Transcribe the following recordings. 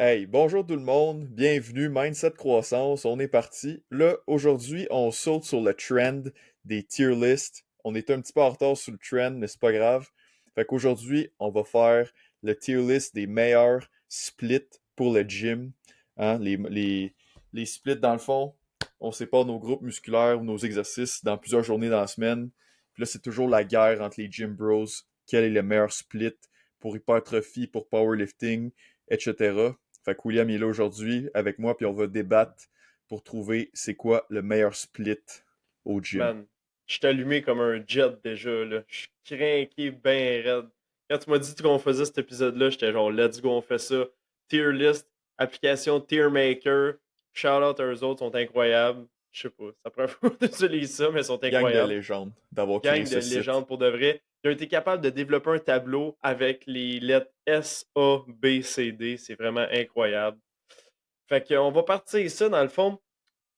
Hey, bonjour tout le monde, bienvenue, Mindset Croissance, on est parti. Là, aujourd'hui, on saute sur le trend des tier lists. On est un petit peu en retard sur le trend, mais c'est pas grave. Fait qu'aujourd'hui, on va faire le tier list des meilleurs splits pour le gym. Hein, les splits, dans le fond, on sépare nos groupes musculaires ou nos exercices dans plusieurs journées dans la semaine. Puis là, c'est toujours la guerre entre les gym bros. Quel est le meilleur split pour hypertrophie, pour powerlifting, etc. Fait que William est là aujourd'hui avec moi, puis on va débattre pour trouver c'est quoi le meilleur split au gym. Man, je suis allumé comme un jet déjà, là. Je suis craqué ben raide. Quand tu m'as dit qu'on faisait cet épisode-là, j'étais genre, let's go, on fait ça. Tier list, application Tier Maker. Shout out à eux autres, sont incroyables. Je sais pas, c'est la première fois que j'utilise ça, mais ils sont Gang de incroyables. légende d'avoir créé Gang de ce site. légendes pour de vrai. Ils ont été capables de développer un tableau avec les lettres S, A, B, C, D. C'est vraiment incroyable. Fait qu'on va partir ça dans le fond.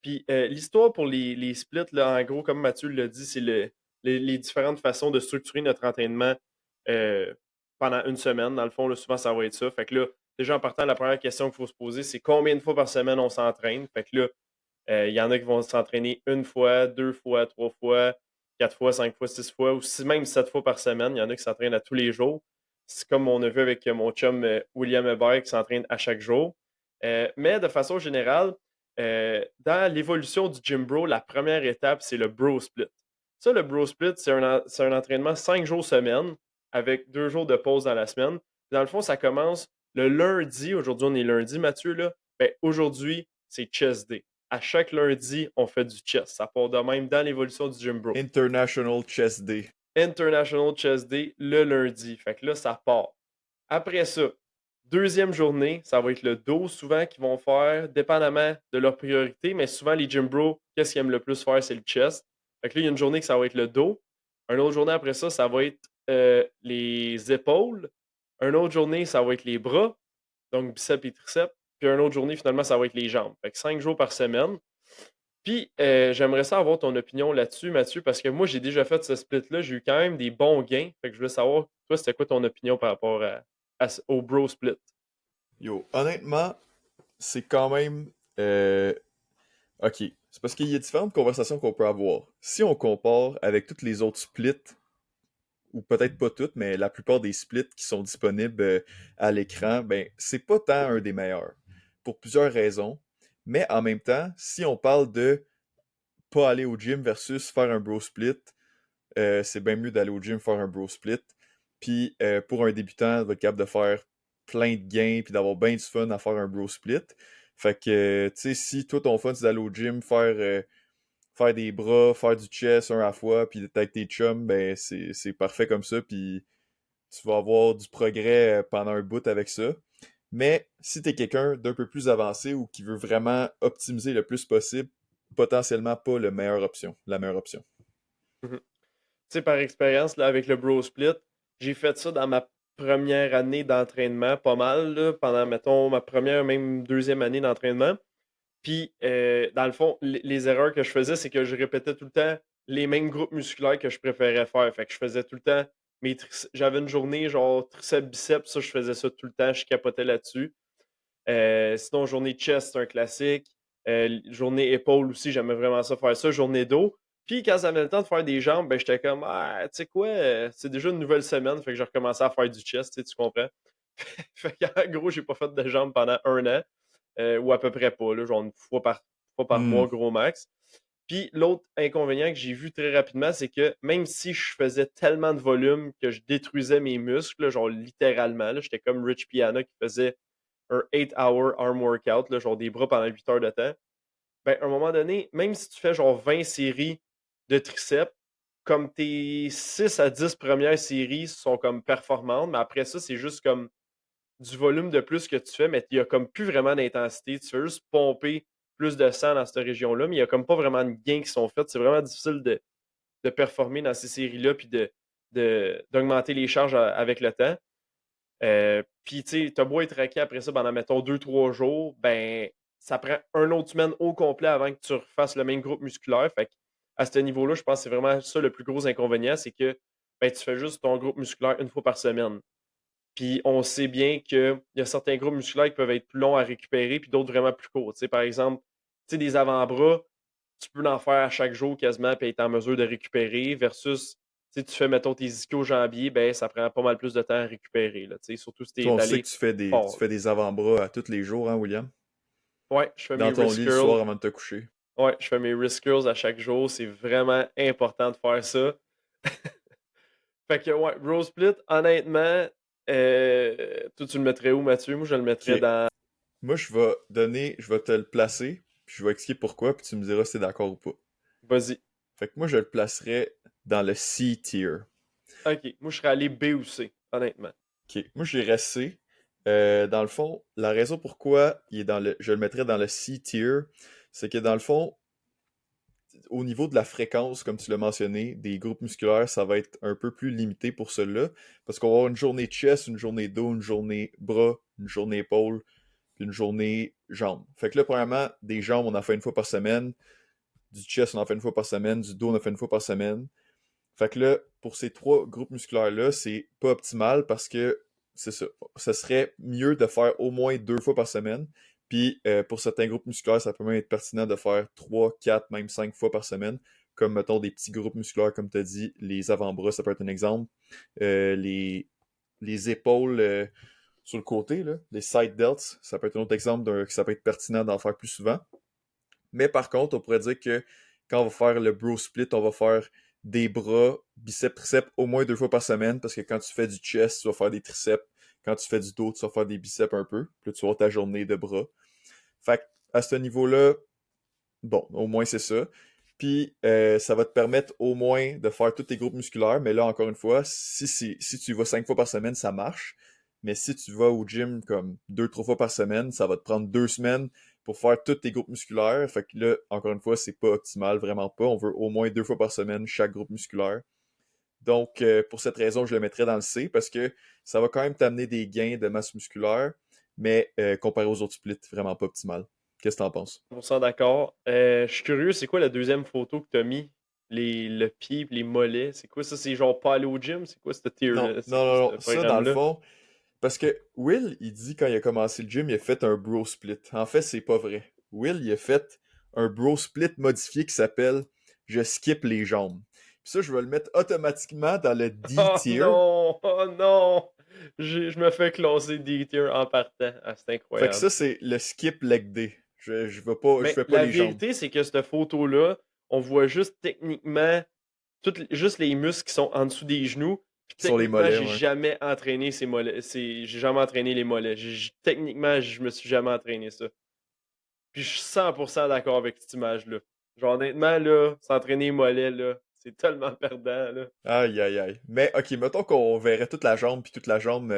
Puis l'histoire pour les splits, là, en gros, comme Mathieu l'a dit, c'est les différentes façons de structurer notre entraînement euh, pendant une semaine. Dans le fond, là, souvent, ça va être ça. Fait que là, déjà en partant, la première question qu'il faut se poser, c'est combien de fois par semaine on s'entraîne. Fait que là, il y en a qui vont s'entraîner une fois, deux fois, trois fois, quatre fois, cinq fois, six fois, ou même sept fois par semaine. Il y en a qui s'entraînent à tous les jours. C'est comme on a vu avec mon chum William Hébert qui s'entraîne à chaque jour. Mais de façon générale, dans l'évolution du gym bro, la première étape, c'est le bro split. Ça, le bro split, c'est un entraînement 5 jours semaine avec 2 jours de pause dans la semaine. Dans le fond, ça commence le lundi. Aujourd'hui, on est lundi, Mathieu, là. Ben, aujourd'hui, c'est chest day. À chaque lundi, on fait du chest. Ça part de même dans l'évolution du gym bro. International Chest Day. International Chest Day le lundi. Fait que là, ça part. Après ça, deuxième journée, ça va être le dos souvent qu'ils vont faire, dépendamment de leur priorité, mais souvent les gym bros, qu'est-ce qu'ils aiment le plus faire, c'est le chest. Fait que là, il y a une journée que ça va être le dos. Une autre journée après ça, ça va être les épaules. Une autre journée, ça va être les bras, donc biceps et triceps. Puis une autre journée, finalement, ça va être les jambes. Fait que 5 jours par semaine. Puis, j'aimerais ça avoir ton opinion là-dessus, Mathieu, parce que moi, j'ai déjà fait ce split-là. J'ai eu quand même des bons gains. Fait que je voulais savoir, toi, c'était quoi ton opinion par rapport au bro split? Yo, honnêtement, c'est quand même... euh, Ok, c'est parce qu'il y a différentes conversations qu'on peut avoir. Si on compare avec toutes les autres splits, ou peut-être pas toutes, mais la plupart des splits qui sont disponibles à l'écran, ben c'est pas tant un des meilleurs. Pour plusieurs raisons. Mais en même temps, si on parle de pas aller au gym versus faire un bro split, c'est bien mieux d'aller au gym faire un bro split. Puis pour un débutant, va être capable de faire plein de gains puis d'avoir bien du fun à faire un bro split. Fait que, tu sais, si toi ton fun c'est d'aller au gym faire des bras, faire du chest un à la fois, puis d'être avec tes chums, ben c'est parfait comme ça, puis tu vas avoir du progrès pendant un bout avec ça. Mais si t'es quelqu'un d'un peu plus avancé ou qui veut vraiment optimiser le plus possible, potentiellement pas la meilleure option. Mhm. Tu sais, par expérience, là, avec le bro split, j'ai fait ça dans ma première année d'entraînement, pas mal, là, pendant, mettons, ma première, même deuxième année d'entraînement. Puis, dans le fond, les erreurs que je faisais, c'est que je répétais tout le temps les mêmes groupes musculaires que je préférais faire. Fait que je faisais tout le temps j'avais une journée genre triceps, biceps, ça, je faisais ça tout le temps, je capotais là-dessus. Sinon, journée chest, c'est un classique. Journée épaule aussi, j'aimais vraiment ça faire ça. Journée dos. Puis quand ça avait le temps de faire des jambes, ben j'étais comme ah, tu sais quoi, c'est déjà une nouvelle semaine, fait que j'ai recommencé à faire du chest, tu comprends? Fait qu'en gros, j'ai pas fait de jambes pendant un an, ou à peu près pas, là, genre une fois par Hmm. mois, gros max. Puis l'autre inconvénient que j'ai vu très rapidement, c'est que même si je faisais tellement de volume que je détruisais mes muscles, là, genre littéralement, là, j'étais comme Rich Piana qui faisait un 8-hour arm workout, là, genre des bras pendant 8 heures de temps, ben, à un moment donné, même si tu fais genre 20 séries de triceps, comme tes 6 à 10 premières séries sont comme performantes, mais après ça, c'est juste comme du volume de plus que tu fais, mais il n'y a comme plus vraiment d'intensité. Tu fais juste pomper plus de sang dans cette région-là, mais il n'y a comme pas vraiment de gains qui sont faits. C'est vraiment difficile de performer dans ces séries-là puis d'augmenter les charges avec le temps. Puis, tu sais, t'as beau être raqué après ça pendant, mettons, 2, 3 jours, ben, ça prend un autre semaine au complet avant que tu refasses le même groupe musculaire. Fait que, à ce niveau-là, je pense que c'est vraiment ça le plus gros inconvénient, c'est que ben, tu fais juste ton groupe musculaire une fois par semaine. Puis on sait bien qu'il y a certains groupes musculaires qui peuvent être plus longs à récupérer, puis d'autres vraiment plus courts. Tu sais, par exemple, tu sais, des avant-bras, tu peux en faire à chaque jour quasiment, puis être en mesure de récupérer, versus si tu fais, mettons, tes ischio-jambiers, ben ça prend pas mal plus de temps à récupérer. Là, tu sais, surtout si tu Toi, es on sait que allé tu fort. fais des avant-bras à tous les jours, hein, William? Ouais, je fais mes Dans ton wrist lit le curls. soir avant de te coucher. Ouais, je fais mes wrist curls à chaque jour. C'est vraiment important de faire ça. Fait que, ouais, bro split, honnêtement, toi, tu le mettrais où, Mathieu? Moi, je le mettrais Ok. dans. Moi, je vais te le placer, puis je vais expliquer pourquoi, puis tu me diras si t'es d'accord ou pas. Vas-y. Fait que moi, je le placerais dans le C tier. Ok, moi, je serais allé B ou C, honnêtement. Ok. Moi, j'irais C. Dans le fond, la raison pourquoi je le mettrais dans le C tier, c'est que dans le fond, au niveau de la fréquence, comme tu l'as mentionné, des groupes musculaires, ça va être un peu plus limité pour ceux-là. Parce qu'on va avoir une journée chest, une journée dos, une journée bras, une journée épaule, puis une journée jambes. Fait que là, premièrement, des jambes, on en fait une fois par semaine. Du chest, on en fait une fois par semaine. Du dos, on en fait une fois par semaine. Fait que là, pour ces trois groupes musculaires-là, c'est pas optimal parce que c'est ça. Ce serait mieux de faire au moins 2 fois par semaine. Puis pour certains groupes musculaires, ça peut même être pertinent de faire 3, 4, même 5 fois par semaine. Comme mettons des petits groupes musculaires, comme tu as dit, les avant-bras, ça peut être un exemple. Euh, les, les épaules sur le côté, là, les side delts, ça peut être un autre exemple que ça peut être pertinent d'en faire plus souvent. Mais par contre, on pourrait dire que quand on va faire le bro split, on va faire des bras, biceps, triceps au moins 2 fois par semaine parce que quand tu fais du chest, tu vas faire des triceps. Quand tu fais du dos, tu vas faire des biceps un peu. Puis là, tu vas avoir ta journée de bras. Fait que, à ce niveau-là, bon, au moins c'est ça. Puis ça va te permettre au moins de faire tous tes groupes musculaires. Mais là, encore une fois, si tu y vas 5 fois par semaine, ça marche. Mais si tu vas au gym comme 2, 3 fois par semaine, ça va te prendre 2 semaines pour faire tous tes groupes musculaires. Fait que là, encore une fois, c'est pas optimal, vraiment pas. On veut au moins 2 fois par semaine chaque groupe musculaire. Donc, pour cette raison, je le mettrais dans le C parce que ça va quand même t'amener des gains de masse musculaire, mais comparé aux autres splits, vraiment pas optimal. Qu'est-ce que t'en penses? 100% d'accord. Je suis curieux, c'est quoi la deuxième photo que t'as mis? Le pied et les mollets. C'est quoi ça? C'est genre pas aller au gym? C'est quoi ce Non, tier-là? C'est non, quoi non, ce non. Ça, dans le programme-là? fond, parce que Will, il dit quand il a commencé le gym, il a fait un bro split. En fait, c'est pas vrai. Will, il a fait un bro split modifié qui s'appelle Je skip les jambes. Puis ça, je vais le mettre automatiquement dans le D Oh tier. non! Oh non! Je me fais classer D-tier en partant. Ah, c'est Fait que incroyable. ça, c'est le skip leg day. Je Mais fais pas la les jambes. vérité, c'est que cette photo-là, on voit juste techniquement juste les muscles qui sont en dessous des genoux. Puis Sur les techniquement, mollets, j'ai ouais. jamais entraîné ces mollets. J'ai jamais entraîné les mollets. Techniquement, je me suis jamais entraîné ça. Puis je suis 100% d'accord avec cette image-là. Genre, honnêtement, là, s'entraîner les mollets, là, c'est tellement perdant, là. Aïe, aïe, aïe. Mais, ok, mettons qu'on verrait toute la jambe, puis toute la jambe,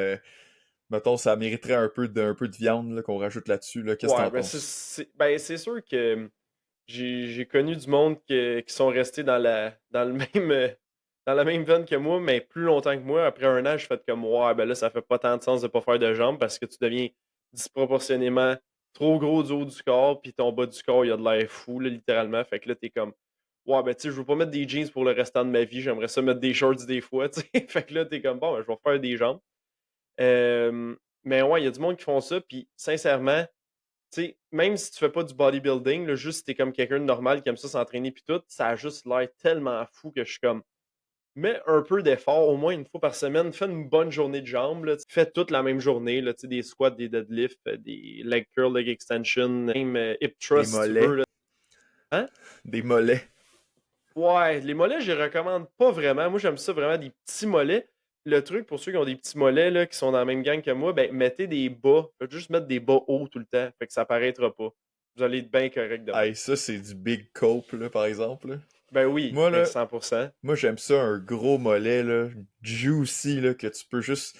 mettons, ça mériterait un peu de viande là, qu'on rajoute là-dessus. Là. Qu'est-ce que Ouais, t'en ben penses? ben, c'est sûr que j'ai connu du monde qui sont restés dans le même, dans la même veine que moi, mais plus longtemps que moi. Après un an, je fais comme, ouais, ben là, ça fait pas tant de sens de pas faire de jambes parce que tu deviens disproportionnément trop gros du haut du corps, puis ton bas du corps, il a de l'air fou, là, littéralement. Fait que là, t'es comme, ouais, ben tu sais, je veux pas mettre des jeans pour le restant de ma vie, j'aimerais ça mettre des shorts des fois, tu sais. Fait que là, t'es comme, bon, ben, je vais faire des jambes. Mais ouais, il y a du monde qui font ça, puis sincèrement, tu sais, même si tu fais pas du bodybuilding, là, juste si t'es comme quelqu'un de normal qui aime ça s'entraîner puis tout, ça a juste l'air tellement fou que je suis comme, mets un peu d'effort, au moins une fois par semaine, fais une bonne journée de jambes, là, fais toute la même journée, là, tu sais, des squats, des deadlifts, des leg curl, leg extension, même hip Des thrust si tu veux, mollets. là. Hein? Des mollets. Ouais, les mollets, je les recommande pas vraiment. Moi, j'aime ça vraiment des petits mollets. Le truc, pour ceux qui ont des petits mollets, là, qui sont dans la même gang que moi, ben, mettez des bas. Faites juste mettre des bas hauts tout le temps. Fait que ça paraîtra pas. Vous allez être bien correct de même. Hey, ça, c'est du big cope, là, par exemple. Là. Ben oui, Moi, ben là, 100%. moi, j'aime ça, un gros mollet, là, juicy, là, que tu peux juste...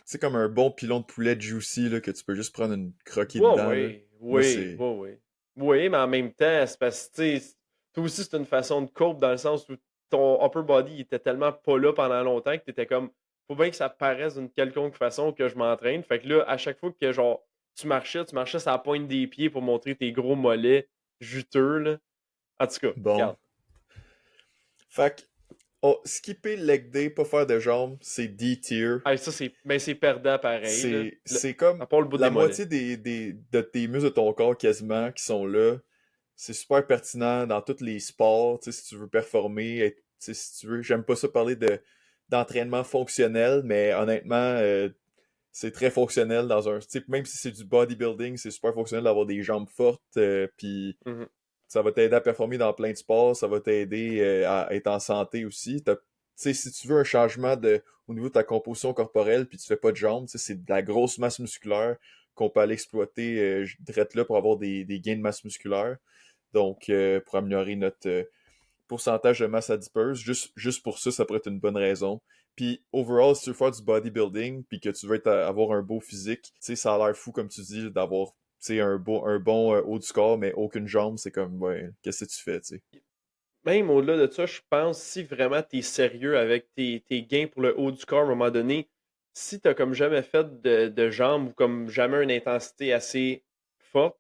C'est comme un bon pilon de poulet juicy, là, que tu peux juste prendre une croquée Ouais, dedans, là. ouais, Moi, oui, c'est... ouais, ouais. Oui, mais en même temps, c'est parce que, tu sais, toi aussi, c'est une façon de cope dans le sens où ton upper body il était tellement pas là pendant longtemps que t'étais comme, faut bien que ça paraisse d'une quelconque façon que je m'entraîne. Fait que là, à chaque fois que, genre, tu marchais sur la pointe des pieds pour montrer tes gros mollets juteux, là. En tout cas, Bon. regarde. Fait que, Oh, skipper leg day, pas faire de jambes, c'est D-tier. Ah, ça, c'est perdant pareil, là. C'est comme À part le bout la des mollets. moitié de tes muscles de ton corps quasiment qui sont là. C'est super pertinent dans tous les sports, tu sais, si tu veux performer, tu sais, si tu veux. J'aime pas ça parler d'entraînement fonctionnel, mais honnêtement, c'est très fonctionnel dans un type, même si c'est du bodybuilding, c'est super fonctionnel d'avoir des jambes fortes, puis Mhm. ça va t'aider à performer dans plein de sports, ça va t'aider à être en santé aussi. Tu sais, si tu veux un changement au niveau de ta composition corporelle, puis tu fais pas de jambes, tu sais, c'est de la grosse masse musculaire qu'on peut aller exploiter direct là pour avoir des gains de masse musculaire. Donc, pour améliorer notre pourcentage de masse adipeuse, juste pour ça, ça pourrait être une bonne raison. Puis, overall, si tu veux faire du bodybuilding, puis que tu veux avoir un beau physique, tu sais, ça a l'air fou, comme tu dis, d'avoir, tu sais, un bon haut du corps, mais aucune jambe, c'est comme, ouais, qu'est-ce que tu fais, tu sais. Même au-delà de ça, je pense si vraiment tu es sérieux avec tes gains pour le haut du corps à un moment donné, si tu as comme jamais fait de jambes ou comme jamais une intensité assez forte,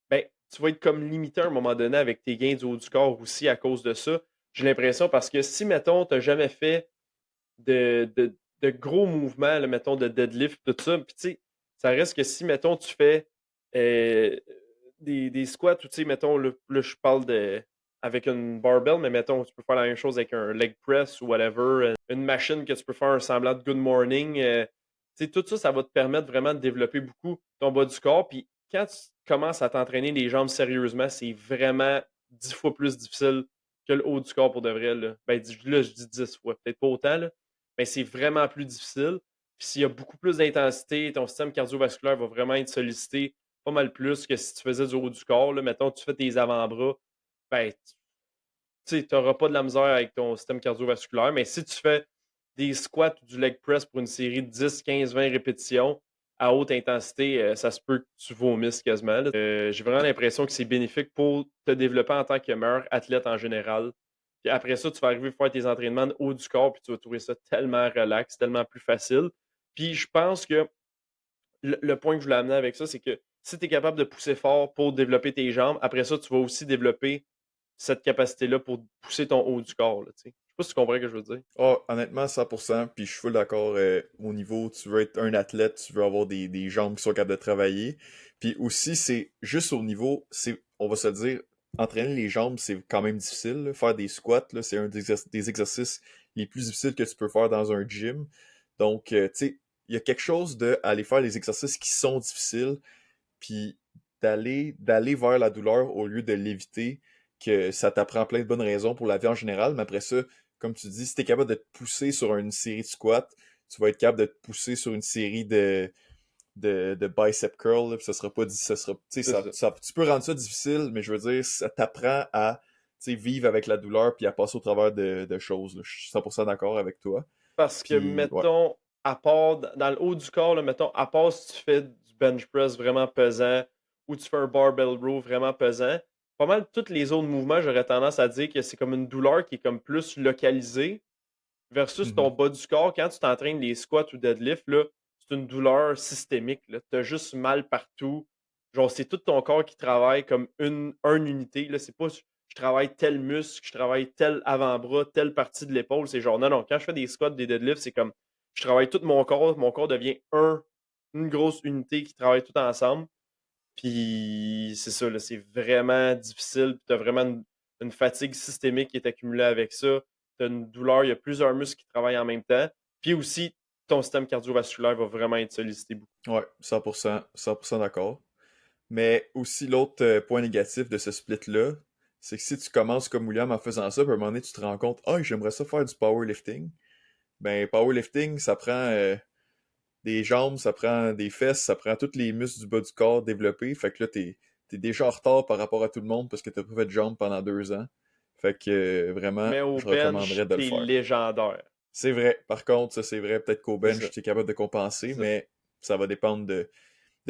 ben, tu vas être comme limité à un moment donné avec tes gains du haut du corps aussi à cause de ça. J'ai l'impression parce que si, mettons, tu n'as jamais fait de gros mouvements, là, mettons, de deadlift, tout ça, puis tu sais, ça reste que si, mettons, tu fais euh, des squats ou, tu sais, mettons, là, je parle avec une barbell, mais mettons, tu peux faire la même chose avec un leg press ou whatever, une machine que tu peux faire un semblant de good morning. Tu sais, tout ça, ça va te permettre vraiment de développer beaucoup ton bas du corps. Puis quand tu commences à t'entraîner les jambes sérieusement, c'est vraiment 10 fois plus difficile que le haut du corps pour de vrai. Là, ben, là je dis 10 fois, peut-être pas autant, là, mais c'est vraiment plus difficile. Puis s'il y a beaucoup plus d'intensité, ton système cardiovasculaire va vraiment être sollicité pas mal plus que si tu faisais du haut du corps. Là. Mettons, tu fais tes avant-bras, ben, tu n'auras pas de la misère avec ton système cardiovasculaire. Mais si tu fais des squats ou du leg press pour une série de 10, 15, 20 répétitions à haute intensité, ça se peut que tu vomisses quasiment. Là. J'ai vraiment l'impression que c'est bénéfique pour te développer en tant que meilleur athlète en général. Puis après ça, tu vas arriver à faire tes entraînements de haut du corps, puis tu vas trouver ça tellement relax, tellement plus facile. Puis je pense que le point que je voulais amener avec ça, c'est que si tu es capable de pousser fort pour développer tes jambes, après ça, tu vas aussi développer cette capacité-là pour pousser ton haut du corps. Là, tu sais. Je sais pas si tu comprends ce que je veux dire. Oh, honnêtement, 100%, puis je suis full d'accord au niveau, tu veux être un athlète, tu veux avoir des jambes qui sont capables de travailler. Puis aussi, c'est juste au niveau, on va se le dire, entraîner les jambes, c'est quand même difficile. Là. Faire des squats, là, c'est un des exercices les plus difficiles que tu peux faire dans un gym. Donc, tu sais, il y a quelque chose de aller faire les exercices qui sont difficiles, puis d'aller vers la douleur au lieu de l'éviter, que ça t'apprend plein de bonnes raisons pour la vie en général, mais après ça, comme tu dis, si t'es capable de te pousser sur une série de squats, tu vas être capable de te pousser sur une série de bicep curl, là, puis ça sera pas ça sera, tu sais, C'est ça. tu peux rendre ça difficile, mais je veux dire, ça t'apprend à tu sais, vivre avec la douleur puis à passer au travers de choses. Là. Je suis 100% d'accord avec toi. Parce que, Puis, ouais. mettons, à part, dans le haut du corps, là, mettons, à part si tu fais du bench press vraiment pesant ou tu fais un barbell row vraiment pesant, pas mal tous les autres mouvements, j'aurais tendance à dire que c'est comme une douleur qui est comme plus localisée versus ton Mhm. bas du corps. Quand tu t'entraînes les squats ou deadlift, là, c'est une douleur systémique. Tu as juste mal partout. Genre, c'est tout ton corps qui travaille comme une unité. Là. C'est pas je travaille tel muscle, je travaille tel avant-bras, telle partie de l'épaule. C'est genre, non, non, quand je fais des squats, des deadlifts, c'est comme je travaille tout mon corps devient une grosse unité qui travaille tout ensemble. Puis c'est ça, là, c'est vraiment difficile. Tu as vraiment une fatigue systémique qui est accumulée avec ça. Tu as une douleur, il y a plusieurs muscles qui travaillent en même temps. Puis aussi, ton système cardiovasculaire va vraiment être sollicité beaucoup. Ouais, 100% d'accord. Mais aussi, l'autre point négatif de ce split-là, c'est que si tu commences comme William en faisant ça, puis à un moment donné, tu te rends compte, ah, j'aimerais ça faire du powerlifting. Ben, powerlifting, ça prend des jambes, ça prend des fesses, ça prend tous les muscles du bas du corps développés. Fait que là, t'es déjà en retard par rapport à tout le monde parce que t'as pas fait de jambes pendant 2 ans. Fait que vraiment, Mais au je bench, recommanderais de le t'es faire. légendaire. C'est vrai. Par contre, ça, c'est vrai, peut-être qu'au C'est ça. bench, tu es capable de C'est compenser, ça. mais ça va dépendre de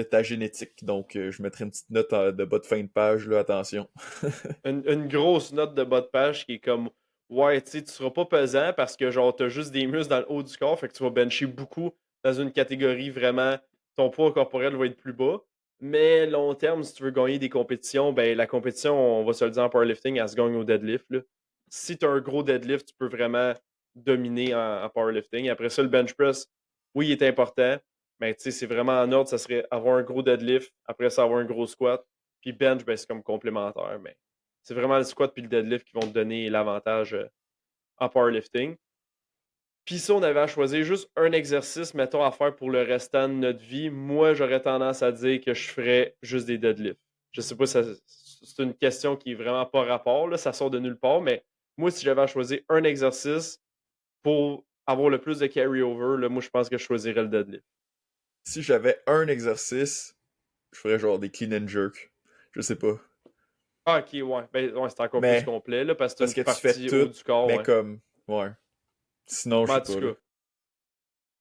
ta génétique. Donc, je mettrai une petite note de bas de fin de page, là, attention. Une grosse note de bas de page qui est comme ouais, tu sais, tu seras pas pesant parce que genre t'as juste des muscles dans le haut du corps, fait que tu vas bencher beaucoup dans une catégorie vraiment, ton poids corporel va être plus bas. Mais long terme, si tu veux gagner des compétitions, ben la compétition, on va se le dire en powerlifting, elle se gagne au deadlift. Là. si tu as un gros deadlift, tu peux vraiment dominer en powerlifting. Après ça, le bench press, oui, il est important, mais c'est vraiment en ordre. Ça serait avoir un gros deadlift, après ça, avoir un gros squat. Puis bench, ben, c'est comme complémentaire. Mais c'est vraiment le squat puis le deadlift qui vont te donner l'avantage en powerlifting. Puis si on avait à choisir juste un exercice, mettons, à faire pour le restant de notre vie, moi, j'aurais tendance à dire que je ferais juste des deadlifts. Je sais pas, c'est une question qui est vraiment pas rapport, là, ça sort de nulle part, mais moi, si j'avais à choisir un exercice pour avoir le plus de carry-over, là, moi, je pense que je choisirais le deadlift. Si j'avais un exercice, je ferais genre des clean and jerk. Je sais pas. Ah, ok, ouais. Ben, ouais, c'est encore plus Mais, complet, là, parce que c'est parce une que tu fais partie haut tout, du corps, mais ouais. comme, ouais. Sinon, je Mais sais en tout pas, là. cas.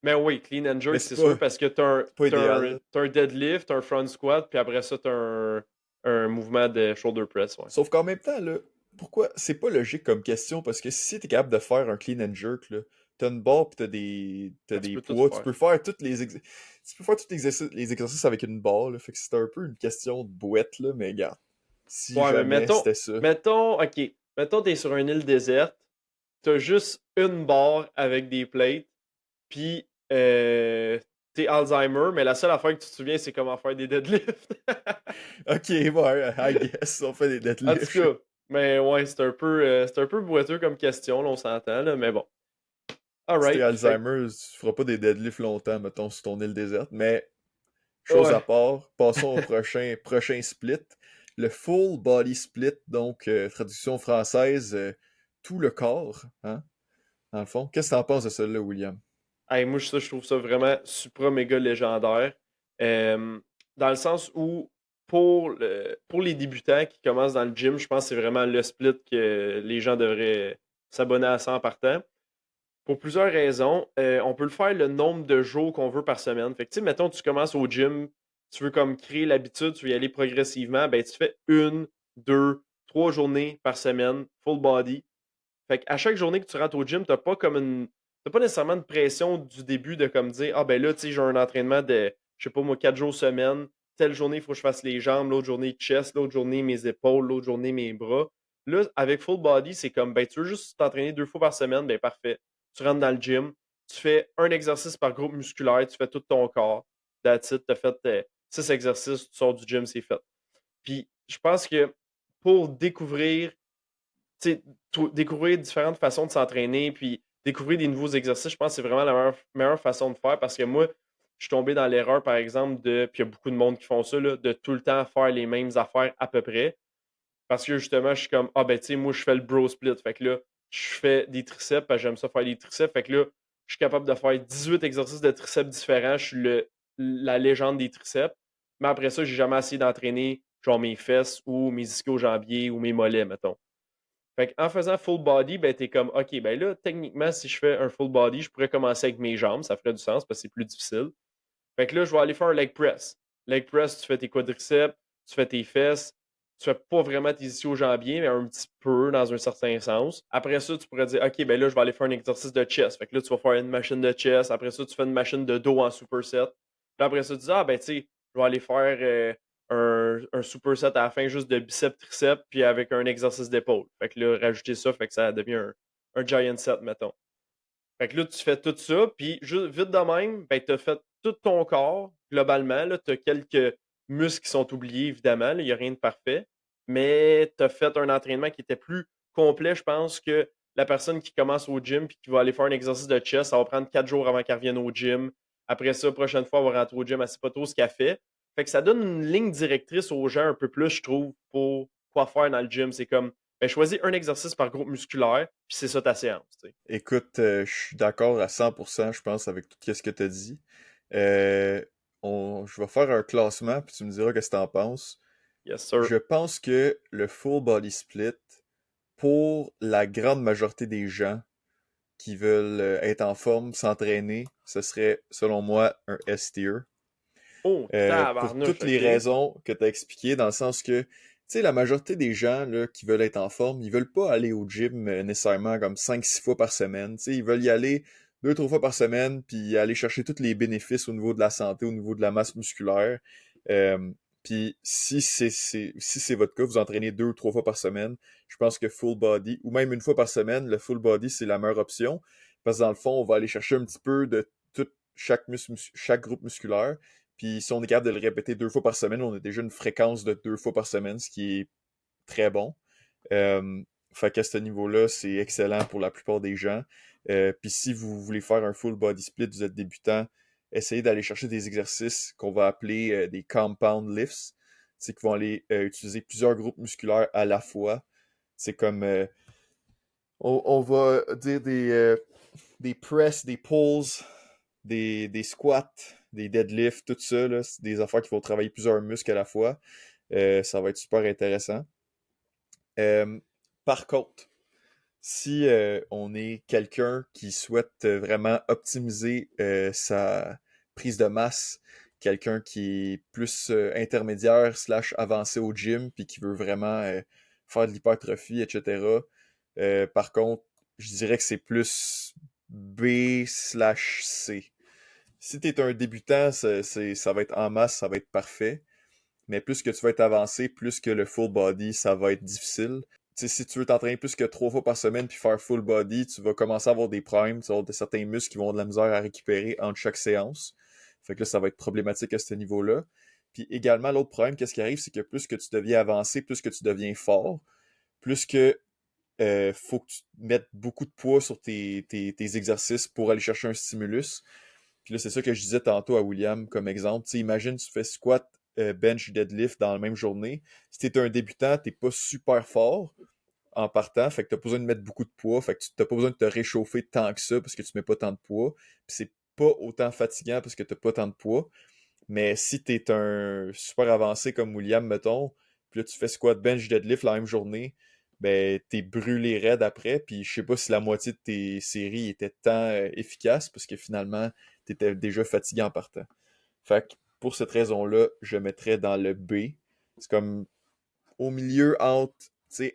Mais oui, clean and Mais jerk, c'est sûr, parce que c'est pas idéal, là. t'as un deadlift, t'as un front squat, puis après ça, t'as un mouvement de shoulder press, ouais. Sauf qu'en même temps, là, pourquoi c'est pas logique comme question? Parce que si t'es capable de faire un clean and jerk, là, t'as une barre pis t'as Ben, tu des peux tout poids, tu faire. peux faire tu peux faire tous les exercices avec une barre, là. Fait que c'est un peu une question de bouette, là, mais regarde. Si Ouais, mais jamais c'était ça. OK, mettons, t'es sur une île déserte, t'as juste une barre avec des plates, puis t'es Alzheimer, mais la seule affaire que tu te souviens, c'est comment faire des deadlifts. Ok, ouais, I guess, on fait des En tout deadlifts. cas, mais ouais, c'est un peu boiteux comme question, là, on s'entend, là, mais bon. Si t'es Alright, fait Alzheimer, tu feras pas des deadlifts longtemps, mettons, sur ton île déserte. Mais, que, chose à ouais. part, passons au prochain split. Le full body split, donc, traduction française, tout le corps, hein, dans le fond. Qu'est-ce que t'en penses de celui-là, William? Hey, moi, je trouve ça vraiment supra méga légendaire. Euh, Dans le sens où, pour les débutants qui commencent dans le gym, je pense que c'est vraiment le split que les gens devraient s'abonner à ça en partant. Pour plusieurs raisons. On peut le faire le nombre de jours qu'on veut par semaine. Fait que, tu sais, mettons, tu commences au gym, tu veux comme créer l'habitude, tu veux y aller progressivement, ben, tu fais une, deux, trois journées par semaine, full body. Fait qu'à chaque journée que tu rentres au gym, t'as pas nécessairement de pression du début de comme dire, ah ben là, tu sais, j'ai un entraînement de, je sais pas moi, 4 jours semaine. Telle journée, il faut que je fasse les jambes, l'autre journée chest, l'autre journée mes épaules, l'autre journée mes bras. Là, avec full body, c'est comme, ben tu veux juste t'entraîner 2 fois par semaine, ben parfait. Tu rentres dans le gym, tu fais un exercice par groupe musculaire, tu fais tout ton corps. That's it, t'as fait 6 exercices, tu sors du gym, c'est fait. Puis je pense que pour découvrir, tu sais, découvrir différentes façons de s'entraîner, puis découvrir des nouveaux exercices, je pense que c'est vraiment la meilleure façon de faire parce que moi, je suis tombé dans l'erreur, par exemple, puis il y a beaucoup de monde qui font ça, là, de tout le temps faire les mêmes affaires à peu près. Parce que justement, je suis comme, ah ben, tu sais, moi, je fais le bro split. Fait que là, je fais des triceps, parce que j'aime ça faire des triceps. Fait que là, je suis capable de faire 18 exercices de triceps différents. Je suis la légende des triceps. Mais après ça, j'ai jamais essayé d'entraîner, genre, mes fesses ou mes ischio-jambiers ou mes mollets, mettons. Fait en faisant full body, ben, t'es comme, OK, ben là, techniquement, si je fais un full body, je pourrais commencer avec mes jambes, ça ferait du sens parce que c'est plus difficile. Fait que là, je vais aller faire un leg press. Leg press, tu fais tes quadriceps, tu fais tes fesses, tu fais pas vraiment tes ischio-jambiers, mais un petit peu dans un certain sens. Après ça, tu pourrais dire, OK, ben là, je vais aller faire un exercice de chest. Fait que là, tu vas faire une machine de chest. Après ça, tu fais une machine de dos en superset. Puis après ça, tu dis, ah, ben, tu sais, je vais aller faire un superset à la fin juste de biceps, triceps, puis avec un exercice d'épaule. Fait que là, rajouter ça, fait que ça devient un giant set, mettons. Fait que là, tu fais tout ça, puis juste vite de même, ben, tu as fait tout ton corps, globalement. Tu as quelques muscles qui sont oubliés, évidemment. Il n'y a rien de parfait. Mais tu as fait un entraînement qui était plus complet, je pense, que la personne qui commence au gym puis qui va aller faire un exercice de chest. Ça va prendre 4 jours avant qu'elle revienne au gym. Après ça, prochaine fois, elle va rentrer au gym, elle ne sait pas trop ce qu'elle fait. Fait que ça donne une ligne directrice aux gens un peu plus, je trouve, pour quoi faire dans le gym. C'est comme, ben, choisis un exercice par groupe musculaire, puis c'est ça ta séance. Tu sais. Écoute, je suis d'accord à 100%, je pense, avec tout ce que tu as dit. Euh, je vais faire un classement, puis tu me diras ce que tu en penses. Yes, sir. Je pense que le full body split, pour la grande majorité des gens qui veulent être en forme, s'entraîner, ce serait, selon moi, un S-tier. Oh, Pour tabarnouche, toutes les OK. raisons que tu as expliquées, dans le sens que, tu sais, la majorité des gens là, qui veulent être en forme, ils veulent pas aller au gym nécessairement comme 5 6 fois par semaine. Tu sais, ils veulent y aller 2 3 fois par semaine, puis aller chercher tous les bénéfices au niveau de la santé, au niveau de la masse musculaire. Euh, Puis si c'est votre cas, vous entraînez 2 ou 3 fois par semaine, je pense que full body, ou même une fois par semaine, le full body, c'est la meilleure option. Parce que dans le fond, on va aller chercher un petit peu de chaque groupe musculaire. Puis si on est capable de le répéter 2 fois par semaine, on a déjà une fréquence de 2 fois par semaine, ce qui est très bon. Euh, Fait qu'à ce niveau-là, c'est excellent pour la plupart des gens. Puis si vous voulez faire un full body split, vous êtes débutant, essayez d'aller chercher des exercices qu'on va appeler des compound lifts. C'est qu'ils vont aller utiliser plusieurs groupes musculaires à la fois. C'est comme, on va dire des press, des pulls, des squats, des deadlifts, tout ça, là, c'est des affaires qui vont travailler plusieurs muscles à la fois. Ça va être super intéressant. Euh, Par contre, si on est quelqu'un qui souhaite vraiment optimiser sa prise de masse, quelqu'un qui est plus intermédiaire slash avancé au gym, puis qui veut vraiment faire de l'hypertrophie, etc. Par contre, je dirais que c'est plus B slash C. Si tu es un débutant, ça va être en masse, ça va être parfait. Mais plus que tu vas être avancé, plus que le full body, ça va être difficile. Tu sais, si tu veux t'entraîner plus que 3 fois par semaine puis faire full body, tu vas commencer à avoir des problèmes, tu vas avoir certains muscles qui vont avoir de la misère à récupérer entre chaque séance. Fait que là, ça va être problématique à ce niveau-là. Puis également, l'autre problème, qu'est-ce qui arrive, c'est que plus que tu deviens avancé, plus que tu deviens fort, plus que faut que tu mettes beaucoup de poids sur tes exercices pour aller chercher un stimulus. Puis là, c'est ça que je disais tantôt à William comme exemple. Tu sais, imagine, tu fais squat, bench, deadlift dans la même journée. Si t'es un débutant, t'es pas super fort en partant, fait que t'as pas besoin de mettre beaucoup de poids, fait que t'as pas besoin de te réchauffer tant que ça parce que tu mets pas tant de poids. Puis c'est pas autant fatigant parce que t'as pas tant de poids. Mais si t'es un super avancé comme William, mettons, puis là tu fais squat, bench, deadlift la même journée, ben t'es brûlé raide après, puis je sais pas si la moitié de tes séries étaient tant efficaces parce que finalement t'étais déjà fatigué en partant. Fait que pour cette raison-là, je mettrais dans le B. C'est comme au milieu entre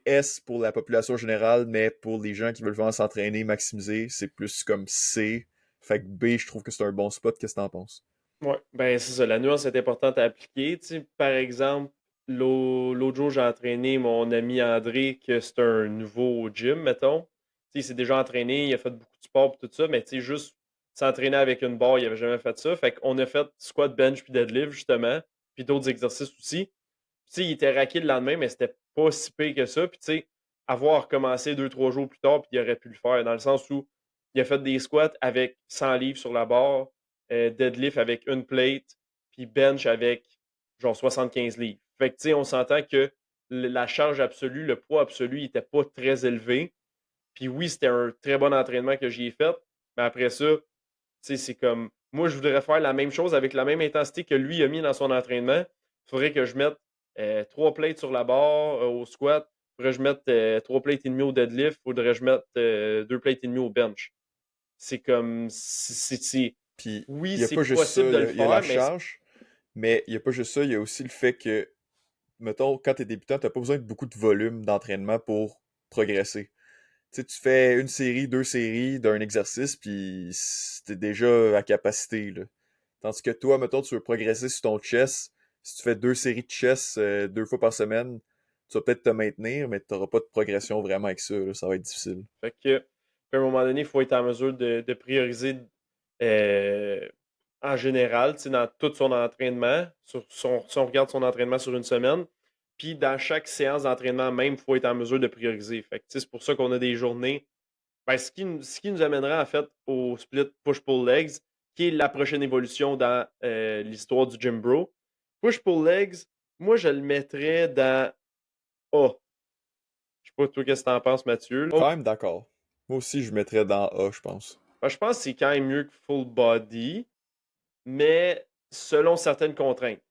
S pour la population générale, mais pour les gens qui veulent vraiment s'entraîner, maximiser, c'est plus comme C. Fait que B, je trouve que c'est un bon spot. Qu'est-ce que t'en penses? Ouais, ben c'est ça, la nuance est importante à appliquer. Tu sais, par exemple, l'autre jour, j'ai entraîné mon ami André, que c'est un nouveau au gym, mettons. Tu sais, il s'est déjà entraîné, il a fait beaucoup de sport et tout ça, mais tu sais, juste s'entraîner avec une barre, il avait jamais fait ça. Fait qu'on a fait squat, bench puis deadlift, justement, puis d'autres exercices aussi. Tu sais, il était raqué le lendemain, mais c'était pas si pire que ça. Puis tu sais, avoir recommencé 2, 3 jours plus tard, puis il aurait pu le faire, dans le sens où il a fait des squats avec 100 livres sur la barre, deadlift avec une plate, puis bench avec genre 75 livres. Fait que tu sais, on s'entend que la charge absolue, le poids absolu, il était pas très élevé. Puis oui, c'était un très bon entraînement que j'y ai fait, mais après ça, tu sais, c'est comme moi, je voudrais faire la même chose avec la même intensité que lui a mis dans son entraînement. Il faudrait que je mette 3 plates sur la barre au squat. Il faudrait que je mette 3 plates et demi au deadlift. Il faudrait que je mette 2 plates et demi au bench. C'est comme. Puis, Oui, il n'y a c'est pas juste possible ça, de le il y a la faire, mais charge, mais il n'y a pas juste ça, il y a aussi le fait que, mettons, quand tu es débutant, tu n'as pas besoin de beaucoup de volume d'entraînement pour progresser. Tu sais, tu fais une série, 2 séries d'un exercice, puis t'es déjà à capacité, là. Tandis que toi, mettons, tu veux progresser sur ton chest, si tu fais 2 séries de chest 2 fois par semaine, tu vas peut-être te maintenir, mais tu n'auras pas de progression vraiment avec ça, là. Ça va être difficile. fait que, à un moment donné, il faut être en mesure de prioriser euh, en général, tu sais, dans tout son entraînement. Si on regarde son entraînement sur une semaine, puis dans chaque séance d'entraînement même, il faut être en mesure de prioriser. Fait que, tu sais, c'est pour ça qu'on a des journées. Ben, ce qui nous amènera en fait au split push-pull legs, qui est la prochaine évolution dans l'histoire du gym bro. Push-pull legs, moi je le mettrais dans A. Je sais pas toi qu'est-ce que t'en penses, Mathieu. Quand même d'accord. Moi aussi, je mettrais dans A, je pense. Ben, je pense que c'est quand même mieux que full body, mais selon certaines contraintes.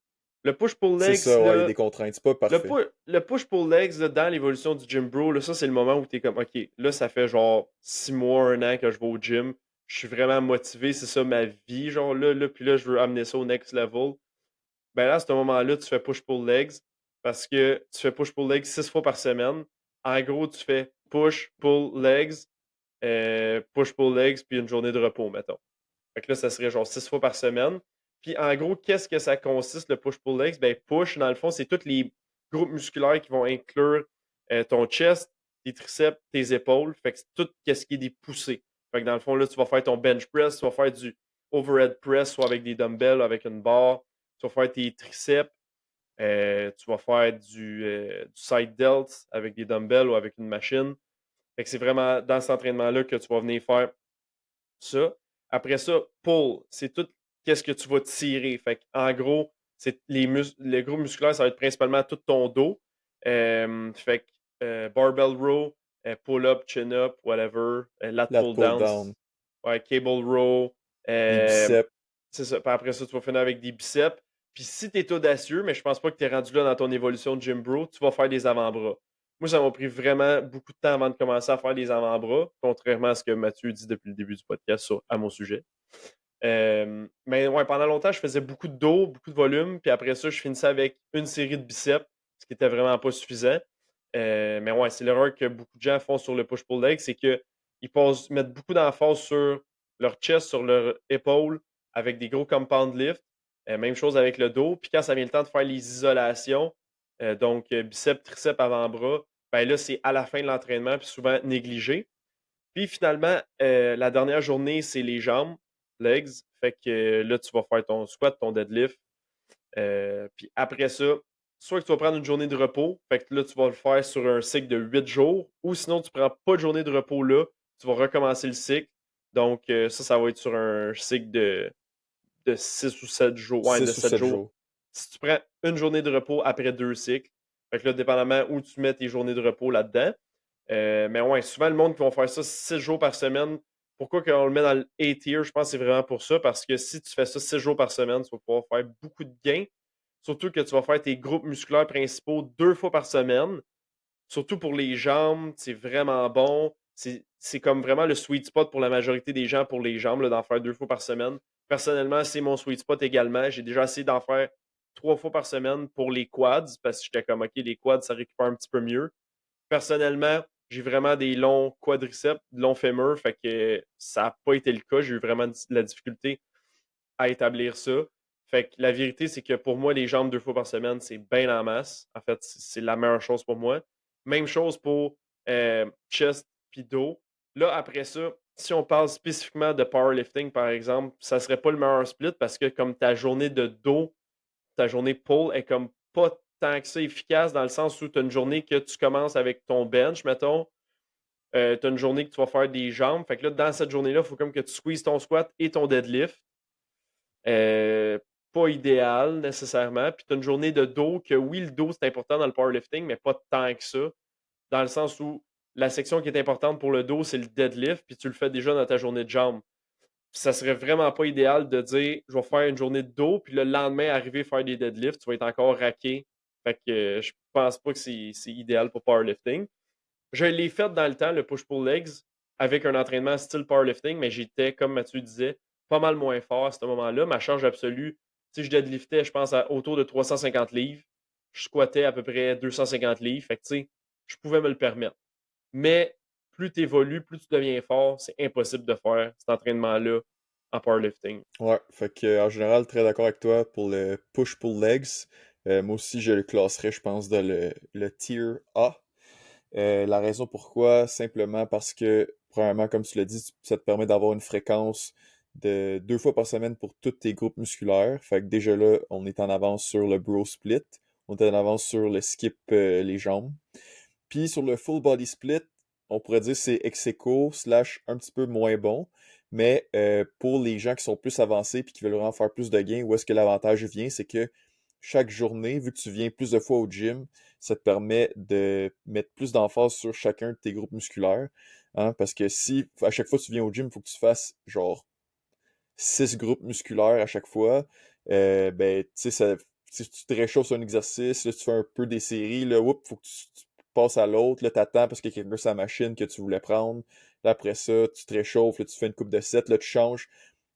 Le push-pull C'est legs, ça, ouais, il y a là, des contraintes. C'est pas parfait. le push-pull legs là, dans l'évolution du gym bro, là, ça c'est le moment où tu es comme, OK, là ça fait genre 6 mois, un an que je vais au gym. Je suis vraiment motivé, c'est ça ma vie, genre là, puis là, je veux amener ça au next level. Ben là, à ce moment-là, tu fais push-pull legs parce que tu fais push-pull legs 6 fois par semaine. En gros, tu fais push-pull legs, push-pull legs, puis une journée de repos, mettons. Fait que là, ça serait genre 6 fois par semaine. Puis en gros, qu'est-ce que ça consiste le push-pull legs? Ben, push, dans le fond, c'est tous les groupes musculaires qui vont inclure ton chest, tes triceps, tes épaules. Fait que c'est tout ce qui est des poussées. Fait que dans le fond, là, tu vas faire ton bench press, tu vas faire du overhead press, soit avec des dumbbells, avec une barre. Tu vas faire tes triceps. Tu vas faire du side delts avec des dumbbells ou avec une machine. Fait que c'est vraiment dans cet entraînement-là que tu vas venir faire ça. Après ça, pull, c'est tout qu'est-ce que tu vas tirer. Fait en gros, c'est les groupes musculaires, ça va être principalement tout ton dos. Fait que barbell row, pull-up, chin-up, whatever, lat Lat pull pull down, down, ouais, cable row. les euh, biceps. c'est ça. Puis après ça, tu vas finir avec des biceps. Puis si tu es audacieux, mais je pense pas que tu es rendu là dans ton évolution de gym bro, tu vas faire des avant-bras. Moi, ça m'a pris vraiment beaucoup de temps avant de commencer à faire des avant-bras, contrairement à ce que Mathieu dit depuis le début du podcast à mon sujet. Mais ouais, pendant longtemps, je faisais beaucoup de dos, beaucoup de volume, puis après ça, je finissais avec une série de biceps, ce qui était vraiment pas suffisant. Mais ouais, c'est l'erreur que beaucoup de gens font sur le push-pull leg, c'est qu'ils mettent beaucoup d'emphase sur leur chest, sur leur épaule, avec des gros compound lifts. Même chose avec le dos. Puis quand ça vient le temps de faire les isolations, donc biceps, triceps, avant-bras, ben là, c'est à la fin de l'entraînement, puis souvent négligé. Puis finalement, la dernière journée, c'est les jambes, legs. Fait que là, tu vas faire ton squat, ton deadlift. Puis après ça, soit que tu vas prendre une journée de repos, fait que là, tu vas le faire sur un cycle de 8 jours, ou sinon, tu prends pas de journée de repos là, tu vas recommencer le cycle. Donc, ça va être sur un cycle de 6 ou 7 jours. Ouais, de 6 ou 7 7 jours. jours. Si tu prends une journée de repos après 2 cycles, fait que là, dépendamment où tu mets tes journées de repos là-dedans. Mais ouais, souvent, le monde qui va faire ça 6 jours par semaine, pourquoi on le met dans le A-tier? Je pense que c'est vraiment pour ça, parce que si tu fais ça 6 jours par semaine, tu vas pouvoir faire beaucoup de gains. Surtout que tu vas faire tes groupes musculaires principaux 2 fois par semaine. Surtout pour les jambes, c'est vraiment bon. C'est comme vraiment le sweet spot pour la majorité des gens pour les jambes, d'en faire 2 fois par semaine. Personnellement, c'est mon sweet spot également. J'ai déjà essayé d'en faire 3 fois par semaine pour les quads, parce que j'étais comme, OK, les quads, ça récupère un petit peu mieux. Personnellement, j'ai vraiment des longs quadriceps, de longs fémurs, fait que ça n'a pas été le cas. J'ai eu vraiment de la difficulté à établir ça. Fait que la vérité, c'est que pour moi, les jambes 2 fois par semaine, c'est bien en masse. En fait, c'est la meilleure chose pour moi. Même chose pour chest puis dos. Là, après ça, si on parle spécifiquement de powerlifting, par exemple, ça serait pas le meilleur split parce que comme ta journée de dos, ta journée pull est comme pas tant que ça efficace dans le sens où tu as une journée que tu commences avec ton bench, mettons. Tu as une journée que tu vas faire des jambes. Fait que là, dans cette journée-là, il faut comme que tu squeezes ton squat et ton deadlift. Euh, Pas idéal nécessairement. Puis tu as une journée de dos que oui, le dos, c'est important dans le powerlifting, mais pas tant que ça. Dans le sens où la section qui est importante pour le dos, c'est le deadlift, puis tu le fais déjà dans ta journée de jambes. Puis ça serait vraiment pas idéal de dire je vais faire une journée de dos, puis le lendemain, arriver à faire des deadlifts, tu vas être encore raqué. Fait que je pense pas que c'est idéal pour powerlifting. Je l'ai fait dans le temps, le push-pull legs, avec un entraînement style powerlifting, mais j'étais, comme Mathieu disait, pas mal moins fort à ce moment-là. Ma charge absolue, si je deadliftais, je pense, autour de 350 livres. Je squattais à peu près 250 livres. Fait que, tu sais, je pouvais me le permettre. Mais plus tu évolues, plus tu deviens fort, c'est impossible de faire cet entraînement-là en powerlifting. Ouais, fait que en général, très d'accord avec toi pour le push-pull legs. Moi aussi, je le classerais, je pense, dans le tier A. La raison pourquoi, simplement parce que, premièrement, comme tu l'as dit, ça te permet d'avoir une fréquence de 2 fois par semaine pour tous tes groupes musculaires. Fait que déjà là, on est en avance sur le bro split. On est en avance sur le skip les jambes. Puis sur le full body split, on pourrait dire c'est ex aequo slash un petit peu moins bon. Mais pour les gens qui sont plus avancés puis qui veulent vraiment faire plus de gains, où est-ce que l'avantage vient, c'est que chaque journée, vu que tu viens plus de fois au gym, ça te permet de mettre plus d'emphase sur chacun de tes groupes musculaires. Hein, parce que si à chaque fois que tu viens au gym, il faut que tu fasses genre 6 groupes musculaires à chaque fois, ben, tu sais, si tu te réchauffes sur un exercice, là, tu fais un peu des séries, là, oups, faut que tu passes à l'autre, là, t'attends parce qu'il y a quelqu'un sur la machine que tu voulais prendre. Là, après ça, tu te réchauffes, là, tu fais une coupe de 7, là, tu changes.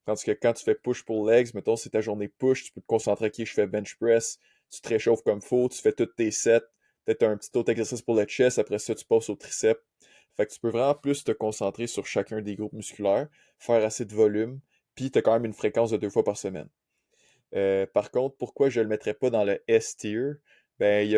Tandis que quand tu fais push pull legs, mettons, c'est ta journée push, tu peux te concentrer, ok, je fais bench press, tu te réchauffes comme faut, tu fais tous tes sets, peut-être un petit autre exercice pour le chest, après ça, tu passes au triceps. Fait que tu peux vraiment plus te concentrer sur chacun des groupes musculaires, faire assez de volume, puis tu as quand même une fréquence de 2 fois par semaine. Par contre, pourquoi je le mettrais pas dans le S tier? Ben,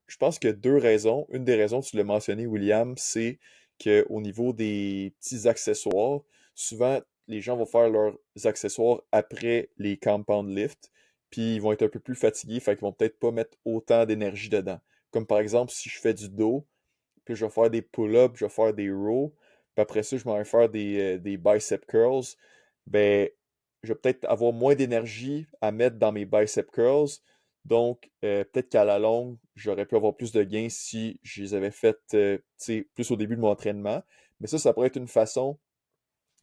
je pense qu'il y a deux raisons. Une des raisons, tu l'as mentionné, William, c'est qu'au niveau des petits accessoires, souvent, les gens vont faire leurs accessoires après les compound lifts, puis ils vont être un peu plus fatigués, fait qu'ils vont peut-être pas mettre autant d'énergie dedans. Comme par exemple, si je fais du dos, puis je vais faire des pull-ups, je vais faire des rows, puis après ça, je vais faire des bicep curls, ben, je vais peut-être avoir moins d'énergie à mettre dans mes bicep curls. Donc, peut-être qu'à la longue, j'aurais pu avoir plus de gains si je les avais faites tu sais, plus au début de mon entraînement. Mais ça pourrait être une façon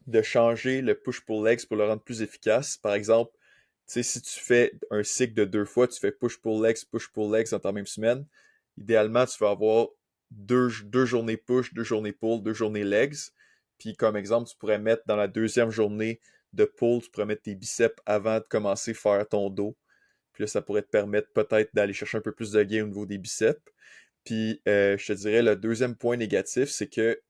de changer le push-pull legs pour le rendre plus efficace. Par exemple, tu sais, si tu fais un cycle de 2 fois, tu fais push-pull legs dans ta même semaine, idéalement, tu vas avoir deux journées push, 2 journées pull, 2 journées legs. Puis comme exemple, tu pourrais mettre dans la deuxième journée de pull, tu pourrais mettre tes biceps avant de commencer à faire ton dos. Puis là, ça pourrait te permettre peut-être d'aller chercher un peu plus de gain au niveau des biceps. Puis je te dirais, le deuxième point négatif, c'est que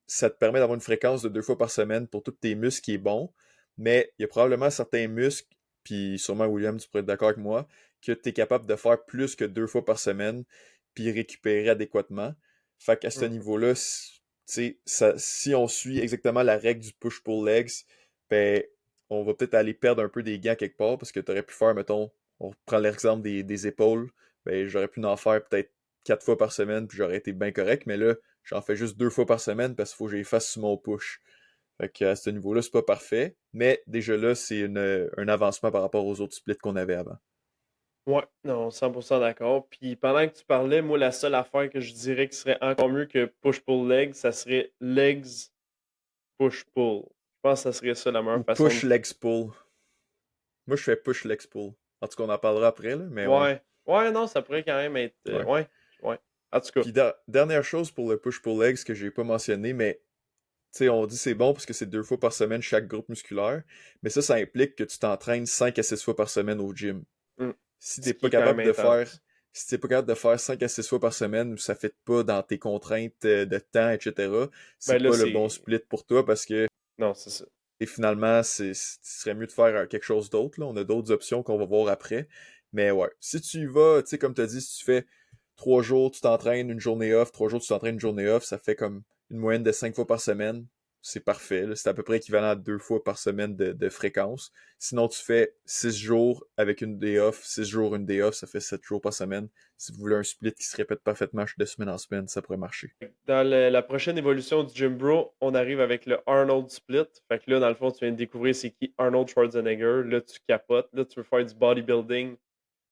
ça te permet d'avoir une fréquence de 2 fois par semaine pour tous tes muscles qui est bon, mais il y a probablement certains muscles, puis sûrement William, tu pourrais être d'accord avec moi, que tu es capable de faire plus que 2 fois par semaine, puis récupérer adéquatement. Fait qu'à ce Mhm. niveau-là, si on suit exactement la règle du push-pull legs, ben, on va peut-être aller perdre un peu des gains quelque part, parce que tu aurais pu faire, mettons, on prend l'exemple des épaules, ben, j'aurais pu en faire peut-être 4 fois par semaine, puis j'aurais été bien correct, mais là, j'en fais juste 2 fois par semaine parce qu'il faut que j'y fasse sur mon push. Fait que à ce niveau-là, c'est pas parfait. Mais déjà là, c'est un avancement par rapport aux autres splits qu'on avait avant. Ouais, non, 100% d'accord. Puis pendant que tu parlais, moi, la seule affaire que je dirais qui serait encore mieux que push-pull-legs, ça serait legs push-pull. Je pense que ça serait ça la Ou meilleure façon push de... legs pull. Moi, je fais push legs pull. En tout cas, on en parlera après, là, mais ouais. Ouais. Ouais, non, ça pourrait quand même être... Ouais. ouais, ouais. En tout cas, Puis dernière chose pour le push pull legs que j'ai pas mentionné, mais tu sais, on dit c'est bon parce que c'est 2 fois par semaine chaque groupe musculaire, mais ça implique que tu t'entraînes 5 à 6 fois par semaine au gym. hmm, Si ce t'es qui pas est quand même capable de faire intense. si t'es pas capable de faire 5 à 6 fois par semaine ou ça fait pas dans tes contraintes de temps, etc., Ben c'est là, pas le bon c'est... split pour toi parce que Non, c'est ça. et finalement, ce serait mieux de faire quelque chose d'autre. Là. On a d'autres options qu'on va voir après. Mais ouais, si tu y vas, tu sais, comme tu as dit, si tu fais 3 jours, tu t'entraînes une journée off, 3 jours, tu t'entraînes une journée off, ça fait comme une moyenne de 5 fois par semaine. C'est parfait. Là. C'est à peu près équivalent à 2 fois par semaine de fréquence. Sinon, tu fais 6 jours avec une day off, 6 jours, une day off, ça fait 7 jours par semaine. Si vous voulez un split qui se répète parfaitement de semaine en semaine, ça pourrait marcher. Dans la prochaine évolution du Gym Bro, on arrive avec le Arnold Split. Fait que là, dans le fond, tu viens de découvrir c'est qui Arnold Schwarzenegger. Là, tu capotes. Là, tu veux faire du bodybuilding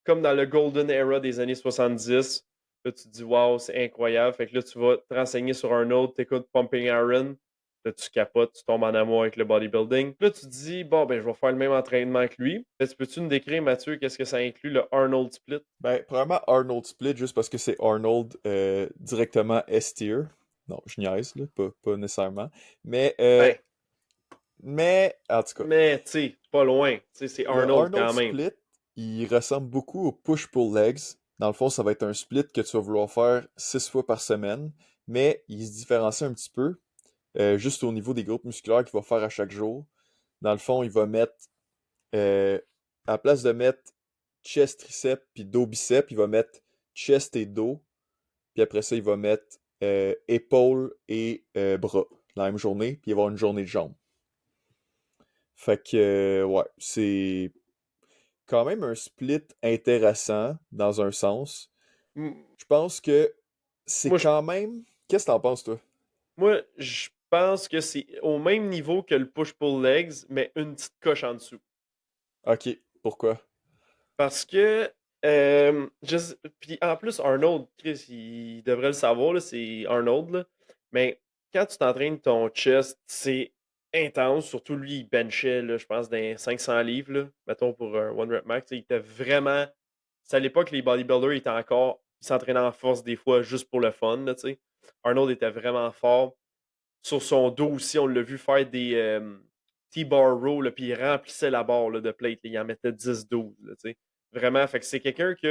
comme dans le Golden Era des années 70. Là, tu te dis, waouh, c'est incroyable. Fait que là, tu vas te renseigner sur Arnold, t'écoutes Pumping Iron. Là, tu capotes, tu tombes en amour avec le bodybuilding. Là, tu te dis, bon, ben, je vais faire le même entraînement que lui. Peux-tu nous décrire, Mathieu, qu'est-ce que ça inclut, le Arnold Split? Ben, premièrement, Arnold Split, juste parce que c'est Arnold directement S-tier. Non, je niaise, là, pas nécessairement. Mais, Ben, en tout cas, mais, tu sais, pas loin. Tu sais, c'est le Arnold Arnold quand même. Split, il ressemble beaucoup au push-pull legs. Dans le fond, ça va être un split que tu vas vouloir faire 6 fois par semaine, mais il se différencie un petit peu, juste au niveau des groupes musculaires qu'il va faire à chaque jour. Dans le fond, il va mettre, à la place de mettre chest, triceps, puis dos, biceps, il va mettre chest et dos. Puis après ça, il va mettre épaules et bras la même journée. Puis il va y avoir une journée de jambes. Fait que, ouais, c'est quand même un split intéressant dans un sens. M- Je pense que c'est Moi, je, quand même. Qu'est-ce que t'en penses, toi? moi, je pense que c'est au même niveau que le push-pull legs, mais une petite coche en dessous. Ok, pourquoi? Parce que, puis en plus, Arnold, Chris, il devrait le savoir, là, c'est Arnold, là. Mais quand tu t'entraînes ton chest, c'est intense. Surtout lui, il benchait, là, je pense, dans 500 livres, là, mettons pour un One Rep Max. Il était vraiment. C'est à l'époque, les bodybuilders étaient encore. Ils s'entraînaient en force des fois juste pour le fun, là, tu sais. Arnold était vraiment fort. Sur son dos aussi, on l'a vu faire des T-bar row, là, puis il remplissait la barre là, de plate. Là, il en mettait 10-12. Là, tu sais. Vraiment, fait que c'est quelqu'un qui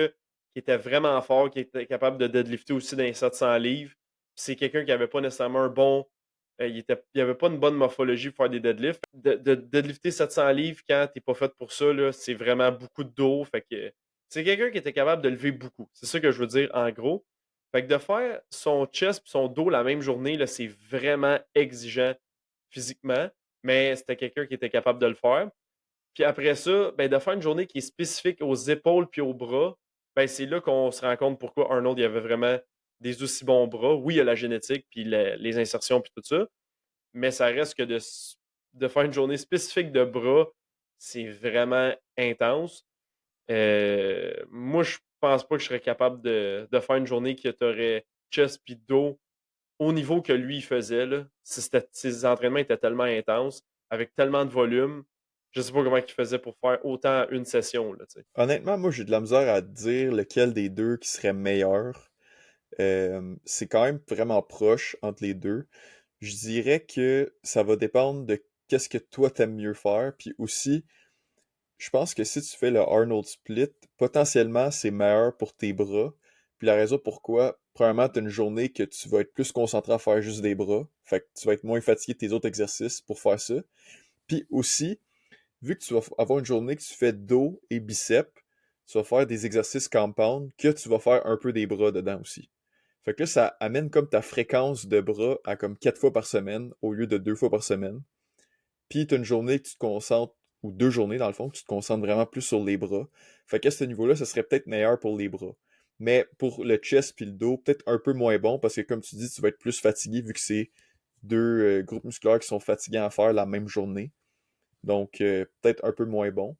était vraiment fort, qui était capable de deadlifter aussi dans les 700 livres. Puis c'est quelqu'un qui n'avait pas nécessairement un bon il avait pas une bonne morphologie pour faire des deadlifts. De deadlifter 700 livres quand t'es pas fait pour ça, là, c'est vraiment beaucoup de dos. Fait que c'est quelqu'un qui était capable de lever beaucoup. C'est ça que je veux dire en gros. Fait que de faire son chest et son dos la même journée, là, c'est vraiment exigeant physiquement, mais c'était quelqu'un qui était capable de le faire. Puis après ça, ben, de faire une journée qui est spécifique aux épaules puis aux bras, ben, c'est là qu'on se rend compte pourquoi Arnold il avait vraiment des aussi bons bras. Oui, il y a la génétique, puis les insertions, puis tout ça, mais ça reste que de faire une journée spécifique de bras, c'est vraiment intense. Moi, je pense pas que je serais capable de faire une journée qui t'aurait chest puis dos au niveau que lui il faisait. Là. Ses entraînements étaient tellement intenses, avec tellement de volume. Je sais pas comment il faisait pour faire autant une session. Là, tu sais. Honnêtement, moi, j'ai de la misère à dire lequel des deux qui serait meilleur. C'est quand même vraiment proche entre les deux. Je dirais que ça va dépendre de qu'est-ce que toi t'aimes mieux faire. Puis aussi, je pense que si tu fais le Arnold Split, potentiellement c'est meilleur pour tes bras. Puis la raison pourquoi, premièrement, tu as une journée que tu vas être plus concentré à faire juste des bras. Fait que tu vas être moins fatigué de tes autres exercices pour faire ça. Puis aussi, vu que tu vas avoir une journée que tu fais dos et biceps, tu vas faire des exercices compound que tu vas faire un peu des bras dedans aussi. Fait que là, ça amène comme ta fréquence de bras à comme 4 fois par semaine au lieu de 2 fois par semaine. Puis tu as une journée que tu te concentres, ou 2 journées dans le fond, que tu te concentres vraiment plus sur les bras. Fait qu'à ce niveau-là, ça serait peut-être meilleur pour les bras. Mais pour le chest puis le dos, peut-être un peu moins bon parce que comme tu dis, tu vas être plus fatigué vu que c'est deux groupes musculaires qui sont fatigants à faire la même journée. Donc peut-être un peu moins bon.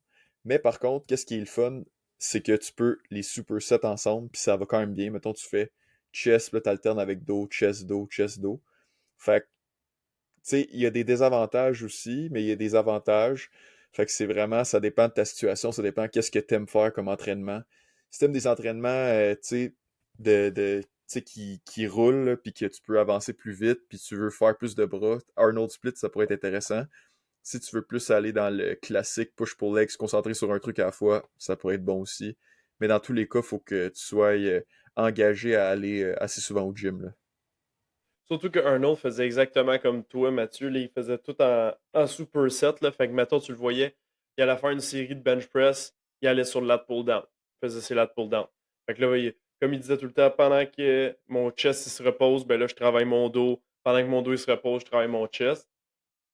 Mais par contre, qu'est-ce qui est le fun, c'est que tu peux les supersets ensemble, puis ça va quand même bien. Mettons, tu fais chest, puis là, t'alternes avec dos, chest, dos, chest, dos. Fait que tu sais, il y a des désavantages aussi, mais il y a des avantages. Fait que c'est vraiment, ça dépend de ta situation, ça dépend qu'est-ce que tu aimes faire comme entraînement. Si tu aimes des entraînements, tu sais, tu sais, qui roulent, puis que tu peux avancer plus vite, puis tu veux faire plus de bras, Arnold Split, ça pourrait être intéressant. Si tu veux plus aller dans le classique push-pull leg, se concentrer sur un truc à la fois, ça pourrait être bon aussi. Mais dans tous les cas, il faut que tu sois engagé à aller assez souvent au gym, là. Surtout que Arnold faisait exactement comme toi, Mathieu. Là, il faisait tout en superset. Là. Fait que, mettons, tu le voyais, il allait faire une série de bench press, il allait sur le lat pull down. Il faisait ses lat pull down. Fait que là, comme il disait tout le temps, pendant que mon chest il se repose, ben là, je travaille mon dos. Pendant que mon dos il se repose, je travaille mon chest.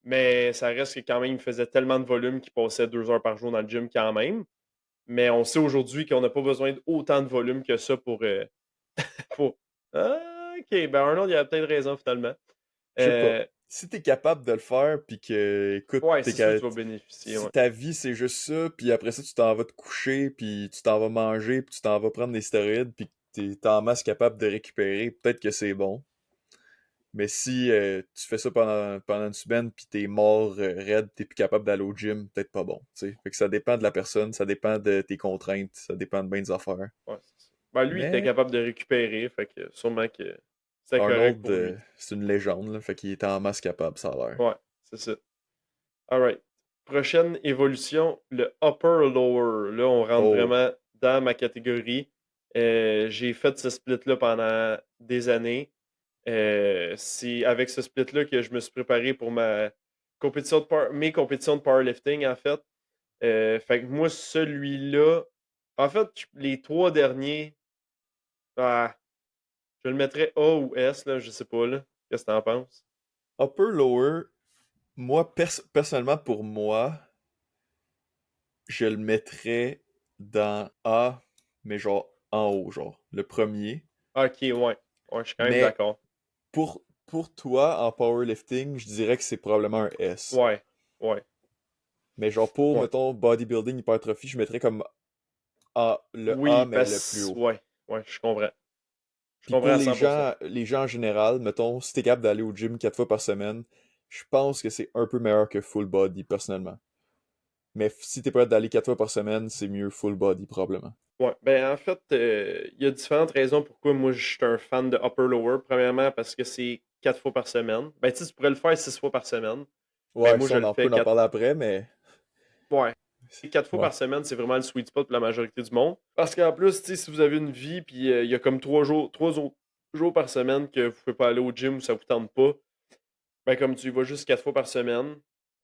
Mais ça reste que quand même, il faisait tellement de volume qu'il passait 2 heures par jour dans le gym quand même. Mais on sait aujourd'hui qu'on n'a pas besoin d'autant de volume que ça pour... Ah, ok, ben Arnold, il a peut-être raison finalement. Je sais pas. Euh, Si t'es capable de le faire, puis que, écoute, ouais, c'est sûr que tu vas bénéficier. si Ouais. ta vie c'est juste ça, puis après ça tu t'en vas te coucher, puis tu t'en vas manger, puis tu t'en vas prendre des stéroïdes, puis que t'es en masse capable de récupérer, peut-être que c'est bon. Mais si tu fais ça pendant une semaine, puis t'es mort raide, t'es plus capable d'aller au gym, peut-être pas bon. T'sais. Fait que ça dépend de la personne, ça dépend de tes contraintes, ça dépend de bien des affaires. Ouais, c'est ça. Ben, lui, il était Mais capable de récupérer, fait que sûrement que c'était correct Arnold, pour lui. c'est une légende, là, fait qu'il était en masse capable, ça a l'air. Ouais, c'est ça. Alright. Prochaine évolution, le upper-lower. Là, on rentre Oh, vraiment dans ma catégorie. J'ai fait ce split-là pendant des années. C'est avec ce split-là que je me suis préparé pour mes compétitions de powerlifting, en fait. Fait que moi, celui-là, en fait, les trois derniers, ah, je le mettrais A ou S, là, je sais pas, là. Qu'est-ce que t'en penses? upper, lower, moi, personnellement, pour moi, je le mettrais dans A, mais genre en haut, genre, le premier. Ok, ouais. Ouais, je suis quand même Mais d'accord. pour toi, en powerlifting, je dirais que c'est probablement un S. Ouais, ouais, Mais genre pour, ouais. mettons, bodybuilding, hypertrophie, je mettrais comme le A, Oui, mais le plus haut. ouais, ouais, je comprends. Je Puis comprends pour à 100%. les gens en général, mettons, si t'es capable d'aller au gym 4 fois par semaine, je pense que c'est un peu meilleur que full body, personnellement. Mais si t'es pas capable d'aller 4 fois par semaine, c'est mieux full body, probablement. Ouais, ben en fait, il y a différentes raisons pourquoi moi je suis un fan de upper-lower. Premièrement, parce que c'est 4 fois par semaine. Ben tu sais, tu pourrais le faire 6 fois par semaine. Mais Ouais, moi, ça, je le on fais peut en 4. parler après, mais... Ouais. 4 fois Ouais. par semaine, c'est vraiment le sweet spot pour la majorité du monde. Parce qu'en plus, tu sais, si vous avez une vie, puis il y a comme 3 jours par semaine que vous pouvez pas aller au gym ou ça vous tente pas, Ben, comme tu y vas juste 4 fois par semaine,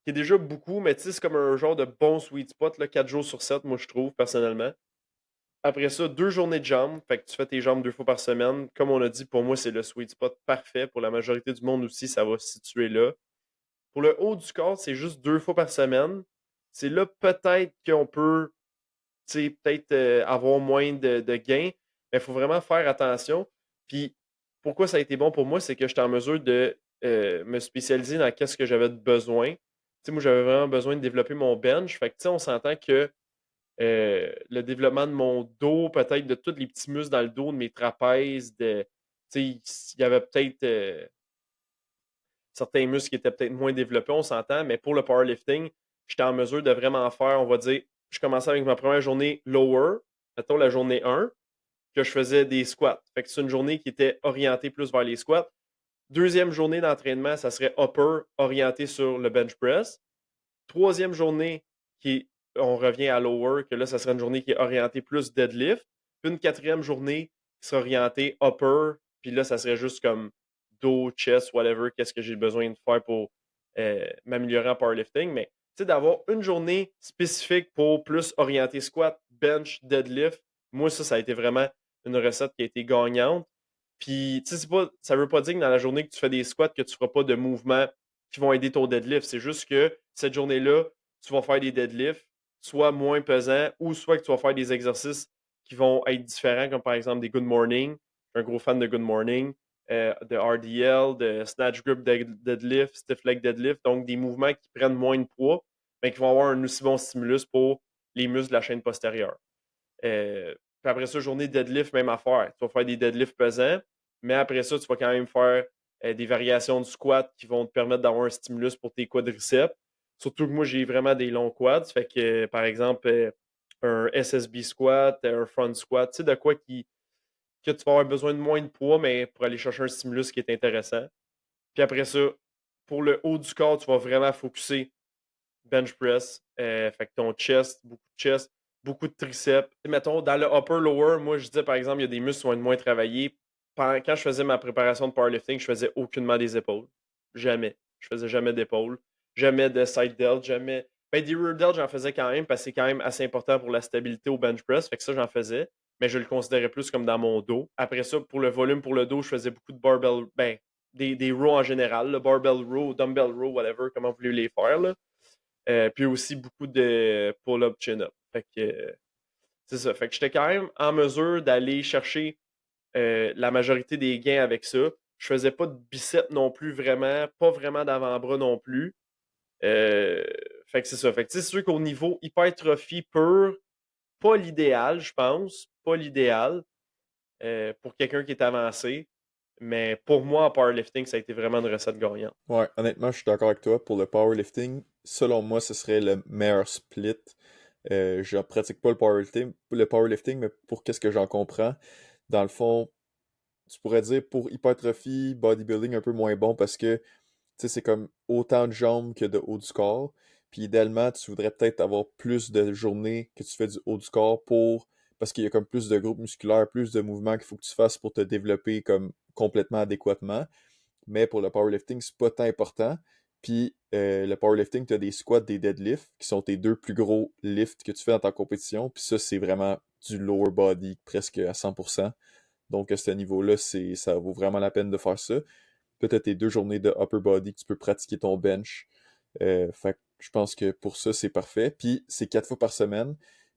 qui est déjà beaucoup, mais tu sais, c'est comme un genre de bon sweet spot, là, 4 jours sur 7, moi, je trouve, personnellement. Après ça, 2 journées de jambes, fait que tu fais tes jambes 2 fois par semaine. Comme on a dit, pour moi, c'est le sweet spot parfait. Pour la majorité du monde aussi, ça va se situer là. Pour le haut du corps, c'est juste 2 fois par semaine. C'est là peut-être qu'on peut, tu sais, peut-être avoir moins de gains, mais il faut vraiment faire attention. Puis, pourquoi ça a été bon pour moi, c'est que j'étais en mesure de me spécialiser dans qu'est-ce que j'avais de besoin. Tu sais, moi, j'avais vraiment besoin de développer mon bench. Fait que, tu sais, on s'entend que le développement de mon dos, peut-être de tous les petits muscles dans le dos, de mes trapèzes, tu sais, il y avait peut-être certains muscles qui étaient peut-être moins développés, on s'entend, mais pour le powerlifting, j'étais en mesure de vraiment faire, on va dire, je commençais avec ma première journée lower, mettons la journée 1, que je faisais des squats. Fait que c'est une journée qui était orientée plus vers les squats. Deuxième journée d'entraînement, ça serait upper, orienté sur le bench press. Troisième journée, on revient à lower, que là, ça serait une journée qui est orientée plus deadlift. Puis une quatrième journée qui serait orientée upper, puis là, ça serait juste comme dos, chest, whatever, qu'est-ce que j'ai besoin de faire pour m'améliorer en powerlifting. Mais tu sais, d'avoir une journée spécifique pour plus orienter squat, bench, deadlift, moi, ça a été vraiment une recette qui a été gagnante. Puis, tu sais, ça veut pas dire que dans la journée que tu fais des squats, que tu feras pas de mouvements qui vont aider ton deadlift. C'est juste que cette journée-là, tu vas faire des deadlifts, soit moins pesants, ou soit que tu vas faire des exercices qui vont être différents, comme par exemple des good morning. Je suis un gros fan de good morning, de RDL, de snatch grip deadlift, stiff leg deadlift, donc des mouvements qui prennent moins de poids, mais qui vont avoir un aussi bon stimulus pour les muscles de la chaîne postérieure. Puis après ça, journée deadlift, même affaire. Tu vas faire des deadlifts pesants, mais après ça, tu vas quand même faire des variations de squat qui vont te permettre d'avoir un stimulus pour tes quadriceps. Surtout que moi, j'ai vraiment des longs quads. Fait que, par exemple, un SSB squat, un front squat, tu sais, de quoi que tu vas avoir besoin de moins de poids, mais pour aller chercher un stimulus qui est intéressant. Puis après ça, pour le haut du corps, tu vas vraiment focuser bench press. Fait que ton chest, beaucoup de triceps. Mettons, dans le upper-lower, moi, je disais, par exemple, il y a des muscles qui vont être moins travaillés. Quand je faisais ma préparation de powerlifting, je faisais aucunement des épaules. Jamais. Je faisais jamais d'épaules. Jamais de side delt, jamais. Ben, des rear delt, j'en faisais quand même parce que c'est quand même assez important pour la stabilité au bench press. Fait que ça, j'en faisais. Mais je le considérais plus comme dans mon dos. Après ça, pour le volume pour le dos, je faisais beaucoup de barbell. Ben, des rows en général. Le barbell row, dumbbell row, whatever, comment vous voulez les faire. Là. Puis aussi beaucoup de pull-up, chin-up. Fait que c'est ça. Fait que j'étais quand même en mesure d'aller chercher la majorité des gains avec ça. Je faisais pas de biceps non plus vraiment, pas vraiment d'avant-bras non plus. Euh, Fait que c'est ça. Fait que c'est sûr qu'au niveau hypertrophie pure, pas l'idéal, je pense. Pas l'idéal pour quelqu'un qui est avancé. Mais pour moi, en powerlifting, ça a été vraiment une recette gagnante. Ouais, honnêtement, je suis d'accord avec toi. Pour le powerlifting, selon moi, ce serait le meilleur split. Je pratique pas le powerlifting, mais pour qu'est-ce que j'en comprends, dans le fond, tu pourrais dire pour hypertrophie, bodybuilding un peu moins bon parce que tu sais, c'est comme autant de jambes que de haut du corps. Puis idéalement, tu voudrais peut-être avoir plus de journées que tu fais du haut du corps parce qu'il y a comme plus de groupes musculaires, plus de mouvements qu'il faut que tu fasses pour te développer comme complètement adéquatement. Mais pour le powerlifting, c'est pas tant important. Puis le powerlifting, tu as des squats, des deadlifts, qui sont tes deux plus gros lifts que tu fais dans ta compétition. Puis ça, c'est vraiment du lower body, presque à 100%. Donc à ce niveau-là, ça vaut vraiment la peine de faire ça. Peut-être tes deux journées de upper body que tu peux pratiquer ton bench. Fait que je pense que pour ça, c'est parfait. Puis c'est 4 fois par semaine.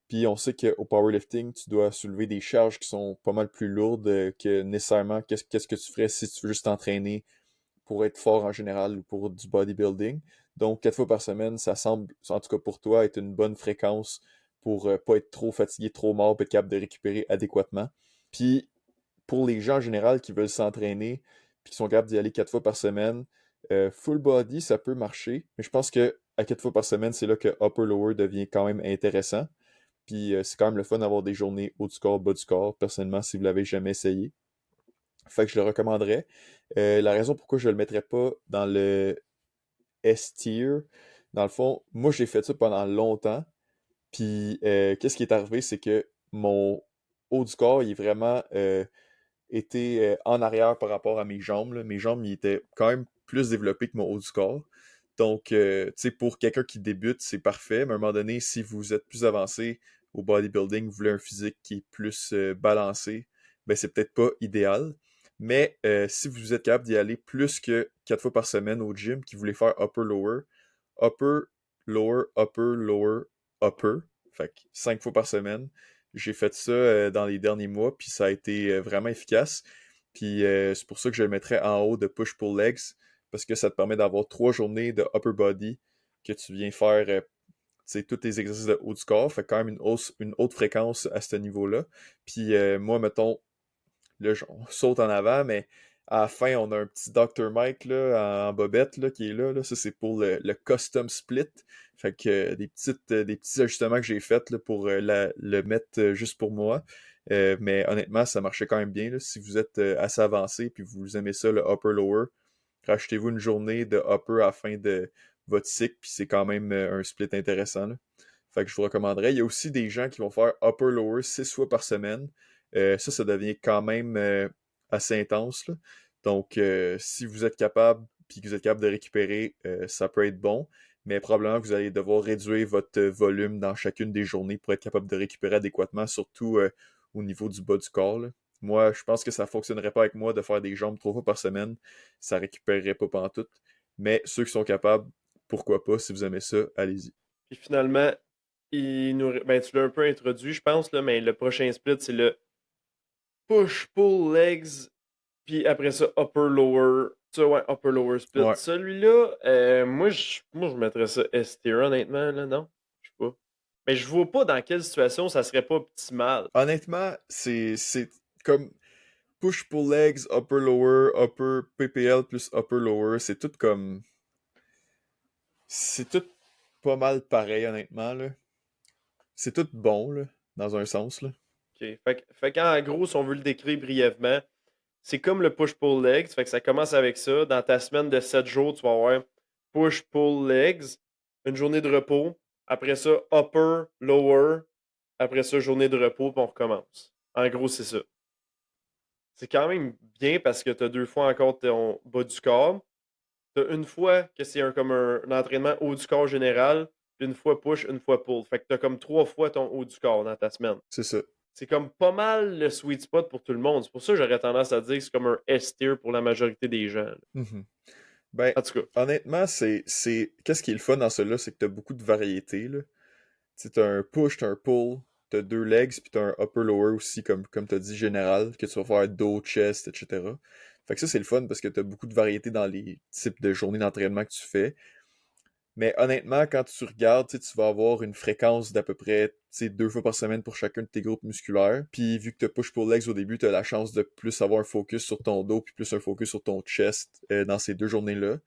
Puis on sait qu'au powerlifting, tu dois soulever des charges qui sont pas mal plus lourdes que nécessairement qu'est-ce que tu ferais si tu veux juste t'entraîner pour être fort en général ou pour du bodybuilding. Donc 4 fois par semaine, ça semble, en tout cas pour toi, être une bonne fréquence pour pas être trop fatigué, trop mort, être capable de récupérer adéquatement. Puis pour les gens en général qui veulent s'entraîner puis qui sont capables d'y aller 4 fois par semaine, full body, ça peut marcher. Mais je pense que à 4 fois par semaine, c'est là que upper-lower devient quand même intéressant. Puis c'est quand même le fun d'avoir des journées haut du corps, bas du corps, personnellement, si vous l'avez jamais essayé. Fait que je le recommanderais. La raison pourquoi je le mettrais pas dans le S-tier, dans le fond, moi j'ai fait ça pendant longtemps. Puis qu'est-ce qui est arrivé, c'est que mon haut du corps, il est vraiment été en arrière par rapport à mes jambes, là. Mes jambes, ils étaient quand même plus développés que mon haut du corps. Donc, tu sais, pour quelqu'un qui débute, c'est parfait. Mais à un moment donné, si vous êtes plus avancé au bodybuilding, vous voulez un physique qui est plus balancé, ben c'est peut-être pas idéal. Mais si vous êtes capable d'y aller plus que 4 fois par semaine au gym, qui voulez faire upper-lower, upper-lower, upper-lower, upper, fait que 5 fois par semaine, j'ai fait ça dans les derniers mois, puis ça a été vraiment efficace. Puis c'est pour ça que je le mettrais en haut de push-pull legs, parce que ça te permet d'avoir 3 journées de upper body que tu viens faire tous tes exercices de haut du corps. Fait quand même une haute fréquence à ce niveau-là. Puis moi, mettons, là, on saute en avant, mais à la fin, on a un petit Dr. Mike là, en bobette là, qui est là. Ça, c'est pour le custom split. Fait que des petits ajustements que j'ai faits là, pour le mettre juste pour moi. Mais honnêtement, ça marchait quand même bien. Là. Si vous êtes assez avancé puis vous aimez ça, le upper-lower, rachetez-vous une journée de upper à la fin de votre cycle, puis c'est quand même un split intéressant. Là. Fait que je vous recommanderais. Il y a aussi des gens qui vont faire upper-lower 6 fois par semaine. Ça devient quand même assez intense. Là. Donc, si vous êtes capable, puis que vous êtes capable de récupérer, ça peut être bon. Mais probablement que vous allez devoir réduire votre volume dans chacune des journées pour être capable de récupérer adéquatement, surtout au niveau du bas du corps. Là. Moi, je pense que ça ne fonctionnerait pas avec moi de faire des jambes 3 fois par semaine. Ça récupérerait pas pantoute. Mais ceux qui sont capables, pourquoi pas, si vous aimez ça, allez-y. Puis finalement, ben, tu l'as un peu introduit, je pense, là, mais le prochain split, c'est le push-pull legs, puis après ça, upper-lower. Tu vois, ouais, upper-lower split. Ouais. Celui-là, moi, je mettrais ça S tier, honnêtement, là, non? Je sais pas. Mais je vois pas dans quelle situation ça serait pas optimal. Honnêtement, c'est comme push-pull legs, upper-lower, upper PPL plus upper-lower, c'est tout comme. C'est tout pas mal pareil, honnêtement, là. C'est tout bon, là, dans un sens, là. OK. Fait qu'en gros, si on veut le décrire brièvement, c'est comme le push-pull legs. Fait que ça commence avec ça. Dans ta semaine de 7 jours, tu vas avoir push-pull legs, une journée de repos. Après ça, upper, lower. Après ça, journée de repos, puis on recommence. En gros, c'est ça. C'est quand même bien parce que tu as 2 fois encore ton bas du corps. Tu as une fois que c'est comme un entraînement haut du corps général, puis une fois push, une fois pull. Fait que tu as comme 3 fois ton haut du corps dans ta semaine. C'est ça. C'est comme pas mal le sweet spot pour tout le monde. C'est pour ça que j'aurais tendance à dire que c'est comme un S tier pour la majorité des gens. Là. Mhm. Ben, En tout cas, honnêtement, Qu'est-ce qui est le fun dans cela, c'est que t'as beaucoup de variété, là. Tu sais, t'as un push, t'as un pull, t'as 2 legs, puis t'as un upper-lower aussi, comme t'as dit, général, que tu vas faire dos, chest, etc. Fait que ça, c'est le fun parce que t'as beaucoup de variété dans les types de journées d'entraînement que tu fais. Mais honnêtement, quand tu regardes, tu vas avoir une fréquence d'à peu près 2 fois par semaine pour chacun de tes groupes musculaires. Puis vu que tu as push-pull legs au début, tu as la chance de plus avoir un focus sur ton dos puis plus un focus sur ton chest dans ces 2 journées-là.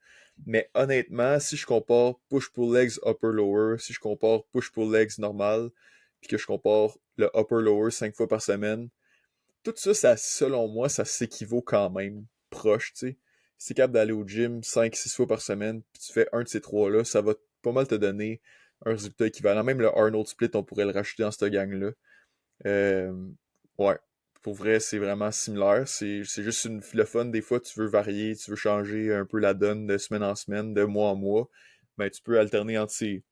Mais honnêtement, si je compare push-pull legs upper-lower, si je compare push-pull legs normal, puis que je compare le upper-lower 5 fois par semaine, tout ça, selon moi, ça s'équivaut quand même proche, tu sais. Si t'es capable d'aller au gym 5-6 fois par semaine, puis tu fais un de ces 3-là, ça va pas mal te donner un résultat équivalent. Même le Arnold Split, on pourrait le rajouter dans cette gang-là. Euh, ouais. Pour vrai, c'est vraiment similaire. C'est juste le fun. Des fois, tu veux varier, tu veux changer un peu la donne de semaine en semaine, de mois en mois. Ben, tu peux alterner entre ces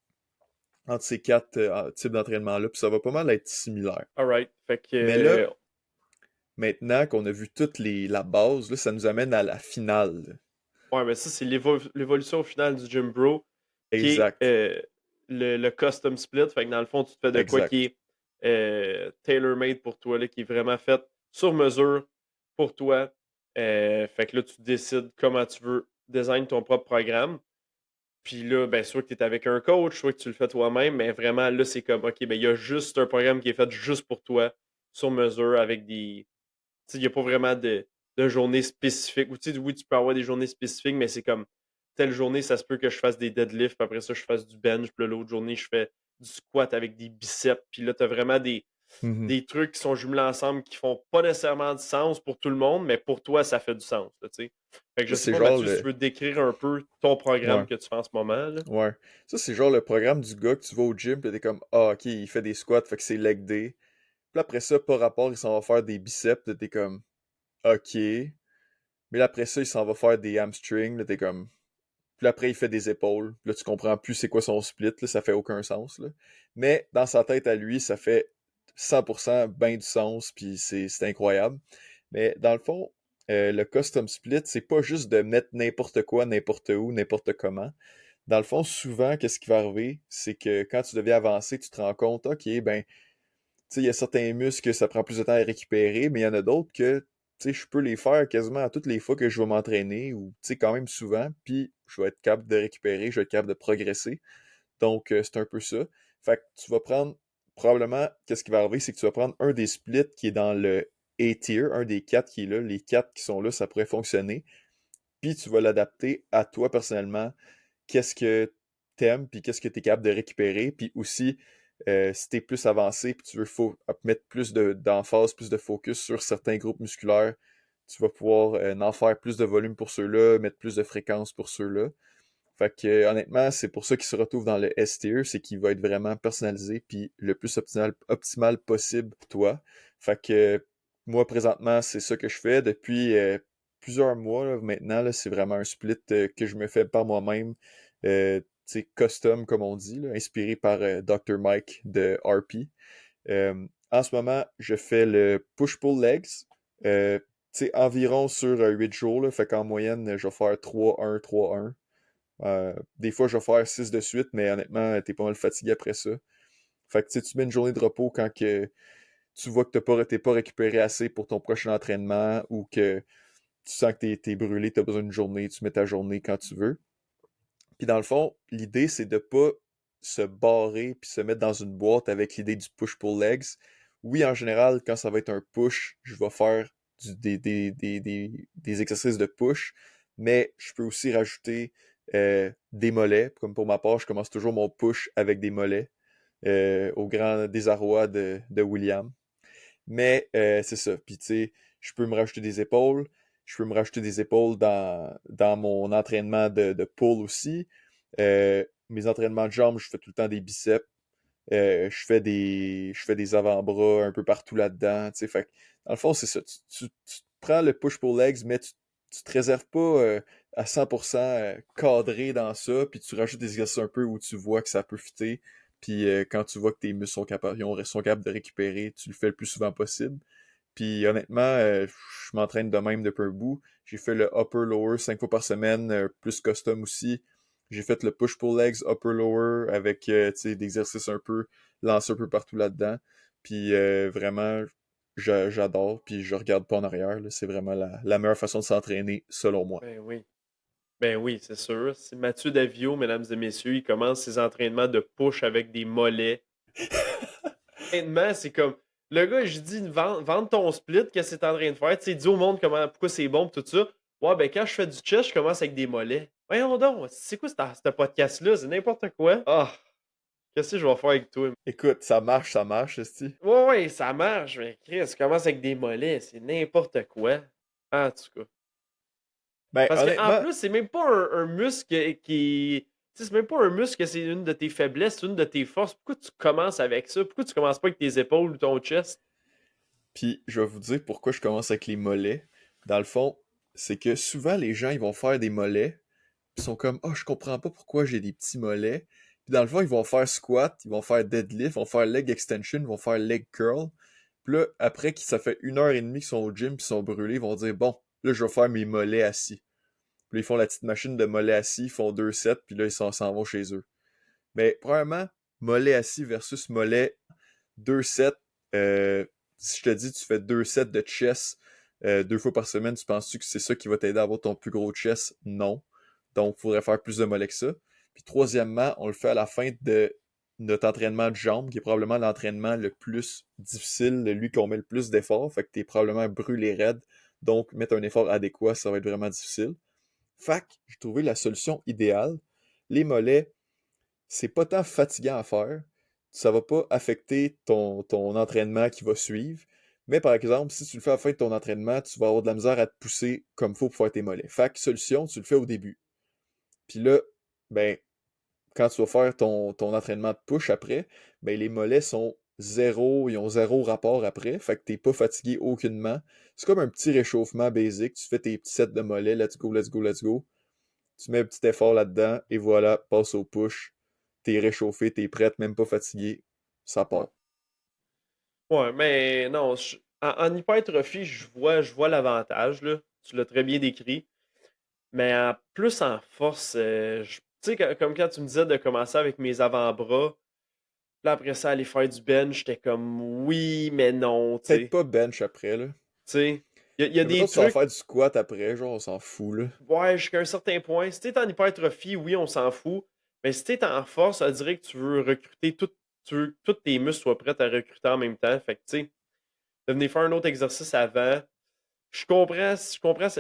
4 types d'entraînement-là, puis ça va pas mal être similaire. alright. Fait que, Mais là, maintenant qu'on a vu la base, là, ça nous amène à la finale. ouais, mais ça, c'est l'évolution finale du Gym Bro, qui est Exact. le custom split. Fait que dans le fond, tu te fais de quoi qui Exact. est tailor-made pour toi, là, qui est vraiment fait sur mesure pour toi. Fait que là, tu décides comment tu veux design ton propre programme. Puis là, ben, soit que tu es avec un coach, soit que tu le fais toi-même, mais vraiment, là, c'est comme, OK, ben, il y a juste un programme qui est fait juste pour toi, sur mesure, avec des. Tu sais, il n'y a pas vraiment de journée spécifique. Ou tu sais, oui, tu peux avoir des journées spécifiques, mais c'est comme, telle journée, ça se peut que je fasse des deadlifts, puis après ça, je fasse du bench, puis là, l'autre journée, je fais du squat avec des biceps. Puis là, tu as vraiment Mhm. des trucs qui sont jumelés ensemble qui font pas nécessairement du sens pour tout le monde, mais pour toi, ça fait du sens, là, tu sais. Fait que je Ça, sais c'est pas, genre Mathieu, si tu le. veux décrire un peu ton programme Ouais. que tu fais en ce moment, là. Ouais. Ça, c'est genre le programme du gars que tu vas au gym, pis t'es comme, ah, ok, il fait des squats, fait que c'est leg day. Puis après ça, par rapport, il s'en va faire des biceps, pis t'es comme, OK. Mais là, après ça, il s'en va faire des hamstrings. Là, t'es comme. Puis après, il fait des épaules. Puis là, tu comprends plus c'est quoi son split. Là, ça fait aucun sens. Là. Mais dans sa tête à lui, ça fait 100% bien du sens. Puis c'est incroyable. Mais dans le fond, le custom split, c'est pas juste de mettre n'importe quoi, n'importe où, n'importe comment. Dans le fond, souvent, qu'est-ce qui va arriver? C'est que quand tu deviens avancé, tu te rends compte, OK, ben, tu sais, il y a certains muscles que ça prend plus de temps à récupérer, mais il y en a d'autres que, tu sais, je peux les faire quasiment à toutes les fois que je vais m'entraîner, ou, tu sais, quand même souvent, puis je vais être capable de récupérer, je vais être capable de progresser. Donc, c'est un peu ça. Fait que tu vas prendre, probablement, qu'est-ce qui va arriver, c'est que tu vas prendre un des splits qui est dans le A-tier, un des quatre qui est là. Les quatre qui sont là, ça pourrait fonctionner. Puis tu vas l'adapter à toi personnellement, qu'est-ce que t'aimes, puis qu'est-ce que tu es capable de récupérer. Puis aussi, si tu es plus avancé, puis tu veux mettre plus d'emphase, plus de focus sur certains groupes musculaires, tu vas pouvoir en faire plus de volume pour ceux-là, mettre plus de fréquence pour ceux-là. Fait que honnêtement, c'est pour ça qu'il se retrouve dans le S-tier, c'est qu'il va être vraiment personnalisé puis le plus optimal possible pour toi. Fait que moi présentement, c'est ça que je fais depuis plusieurs mois là, maintenant. Là, c'est vraiment un split que je me fais par moi-même, tu sais, custom comme on dit, là, inspiré par Dr. Mike de RP. En ce moment, je fais le push-pull legs. Tu sais, environ sur 8 jours. Là, fait qu'en moyenne, je vais faire 3-1, 3-1. Des fois, je vais faire 6 de suite, mais honnêtement, t'es pas mal fatigué après ça. Fait que tu sais, tu mets une journée de repos quand que tu vois que t'es pas récupéré assez pour ton prochain entraînement ou que tu sens que t'es brûlé, t'as besoin d'une journée, tu mets ta journée quand tu veux. Puis dans le fond, l'idée, c'est de pas se barrer puis se mettre dans une boîte avec l'idée du push-pull legs. Oui, en général, quand ça va être un push, je vais faire des exercices de push, mais je peux aussi rajouter des mollets. Comme pour ma part, je commence toujours mon push avec des mollets, au grand désarroi de William. Mais c'est ça. Puis tu sais, je peux me rajouter des épaules. Je peux me rajouter des épaules dans mon entraînement de pull aussi. Mes entraînements de jambes, je fais tout le temps des biceps. Je fais des avant-bras un peu partout là-dedans. Tu sais, fait que, dans le fond, c'est ça. Tu prends le push-pull legs, mais tu te réserves pas à 100% cadré dans ça, puis tu rajoutes des exercices un peu où tu vois que ça peut fitter. Puis quand tu vois que tes muscles sont capables de récupérer, tu le fais le plus souvent possible. Puis honnêtement, je m'entraîne de même depuis un bout. J'ai fait le upper-lower 5 fois par semaine, plus custom aussi. J'ai fait le push-pull legs upper-lower avec tu sais, des exercices un peu lancés un peu partout là-dedans. Puis vraiment, j'adore. Puis je regarde pas en arrière. Là. C'est vraiment la meilleure façon de s'entraîner, selon moi. Ben oui. Ben oui, c'est sûr. C'est Mathieu Davio, mesdames et messieurs. Il commence ses entraînements de push avec des mollets. Honnêtement, c'est comme. Le gars, je dis, vendre ton split, qu'est-ce que t'es en train de faire? Tu sais, dis au monde pourquoi c'est bon, pis tout ça. Ouais, ben quand je fais du chest, je commence avec des mollets. Voyons donc, c'est quoi ce podcast-là? C'est n'importe quoi. Ah, qu'est-ce que je vais faire avec toi? Écoute, ça marche, esti. Ouais, ouais, ça marche, mais Chris, je commence avec des mollets, c'est n'importe quoi. En tout cas. Ben, Parce qu'en honnêtement, plus, c'est même pas un muscle qui. Tu sais, c'est même pas un muscle que c'est une de tes faiblesses, c'est une de tes forces. Pourquoi tu commences avec ça? Pourquoi tu commences pas avec tes épaules ou ton chest? puis je vais vous dire pourquoi je commence avec les mollets. Dans le fond, c'est que souvent les gens ils vont faire des mollets, puis ils sont comme oh je comprends pas pourquoi j'ai des petits mollets. Puis dans le fond ils vont faire squat, ils vont faire deadlift, ils vont faire leg extension, ils vont faire leg curl. Puis là après que ça fait 1 heure et demie qu'ils sont au gym puis ils sont brûlés, ils vont dire bon là je vais faire mes mollets assis. Puis là, ils font la petite machine de mollets assis, ils font 2 sets puis là ils s'en vont chez eux. Mais premièrement, mollet assis versus mollet 2 sets. Si je te dis tu fais 2 sets de chest 2 fois par semaine, tu penses-tu que c'est ça qui va t'aider à avoir ton plus gros chest? Non. Donc, il faudrait faire plus de mollets que ça. Puis troisièmement, on le fait à la fin de notre entraînement de jambes, qui est probablement l'entraînement le plus difficile, lui qu'on met le plus d'efforts. Fait que t'es probablement brûlé raide. Donc, mettre un effort adéquat, ça va être vraiment difficile. Fait que j'ai trouvé la solution idéale. Les mollets, c'est pas tant fatigant à faire. Ça va pas affecter ton entraînement qui va suivre. Mais par exemple, si tu le fais à la fin de ton entraînement, tu vas avoir de la misère à te pousser comme faut pour faire tes mollets. Fait que solution, tu le fais au début. Puis là, ben, quand tu vas faire ton entraînement de push après, ben, les mollets sont ils ont zéro rapport après, fait que t'es pas fatigué aucunement. C'est comme un petit réchauffement basique, tu fais tes petits sets de mollets, let's go, let's go, let's go. Tu mets un petit effort là-dedans, et voilà, passe au push. T'es réchauffé, t'es prête, même pas fatigué, ça Ouais. part. Ouais, mais non, en hypertrophie, je vois l'avantage, là. Tu l'as très bien décrit. Mais plus en force, tu sais, comme quand tu me disais de commencer avec mes avant-bras, là après ça, aller faire du bench, j'étais comme oui, mais non, tu Peut-être sais. pas bench après, là. Tu sais, il y a Mais mettons des que tu vas trucs, faire du squat après, genre, on s'en fout, là. ouais, jusqu'à un certain point. Si t'es en hypertrophie, oui, on s'en fout. Mais si t'es en force, ça dirait que tu veux recruter tu veux que tous tes muscles soient prêts à recruter en même temps. Fait que, tu sais, de venir faire un autre exercice avant. Je comprends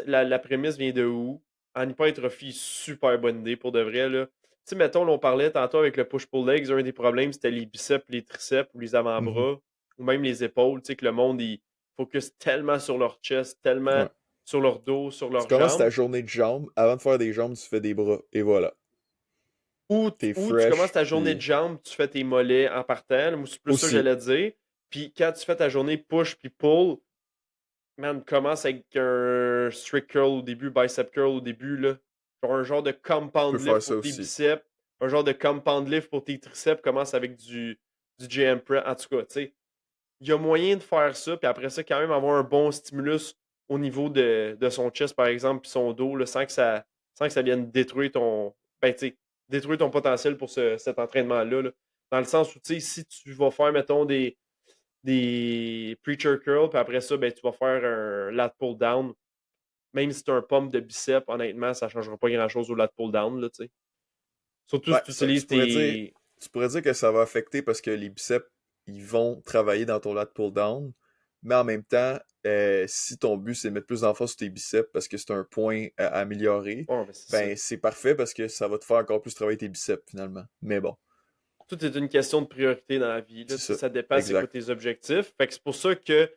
la prémisse vient de où. En hypertrophie, super bonne idée pour de vrai, là. Tu sais, mettons, là, on parlait tantôt avec le push-pull legs, un des problèmes, c'était les biceps, les triceps ou les Mhm. avant-bras, ou même les épaules. Tu sais, que le monde, il focus tellement sur leur chest, tellement Ouais. sur leur dos, sur Tu leurs commences ta jambes. journée de jambes, avant de faire des jambes, tu fais des bras, et voilà. T'es Ou tu commences fresh, ta journée de puis jambes, tu fais tes mollets en partant. Là, moi, c'est plus ça que aussi, j'allais dire. Puis quand tu fais ta journée push puis pull, man, commence avec un strict curl au début, bicep curl au début, là. Genre un genre de tu peux compound faire lift ça pour tes aussi. biceps, un genre de compound lift pour tes triceps, commence avec du GM press. En tout cas, tu sais, il y a moyen de faire ça, puis après ça, quand même avoir un bon stimulus au niveau de son chest, par exemple, puis son dos, là, sans que ça vienne détruire ton, ben, tu sais, détruire ton potentiel pour cet entraînement-là, là. Dans le sens où, tu sais, si tu vas faire, mettons, des preacher curls, puis après ça, ben, tu vas faire un lat pull down. Même si tu as un pump de biceps, honnêtement, ça ne changera pas grand-chose au lat pull down, là, tu sais. Surtout Ouais, si tu ça, utilises tes. tu pourrais dire que ça va affecter parce que les biceps, ils vont travailler dans ton lat pull down, mais en même temps, si ton but c'est de mettre plus d'emphase sur tes biceps parce que c'est un point à améliorer, Oh, ben, c'est ça. ben c'est parfait parce que ça va te faire encore plus travailler tes biceps finalement. Mais bon, Tout est une question de priorité dans la vie, là. c'est Tu sais, ça. ça dépend c'est quoi Exact. tes objectifs. Fait que c'est pour ça que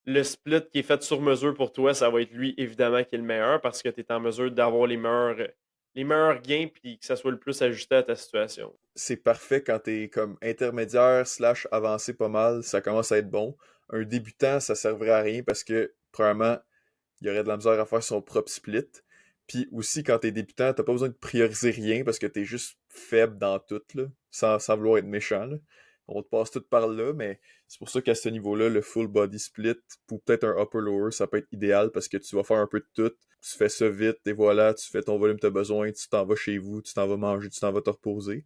le split qui est fait sur mesure pour toi, ça va être lui, évidemment, qui est le meilleur parce que tu es en mesure d'avoir les meilleurs gains puis que ça soit le plus ajusté à ta situation. C'est parfait quand t'es comme intermédiaire slash avancé pas mal, ça commence à être bon. Un débutant, ça servirait à rien parce que, premièrement, il y aurait de la misère à faire son propre split. Puis aussi, quand t'es débutant, t'as pas besoin de prioriser rien parce que t'es juste faible dans tout, là, sans vouloir être méchant, là. On te passe tout par là, mais c'est pour ça qu'à ce niveau-là, le full body split, ou peut-être un upper-lower, ça peut être idéal parce que tu vas faire un peu de tout. Tu fais ça vite, et voilà, tu fais ton volume que t'as besoin, tu t'en vas chez vous, tu t'en vas manger, tu t'en vas te reposer.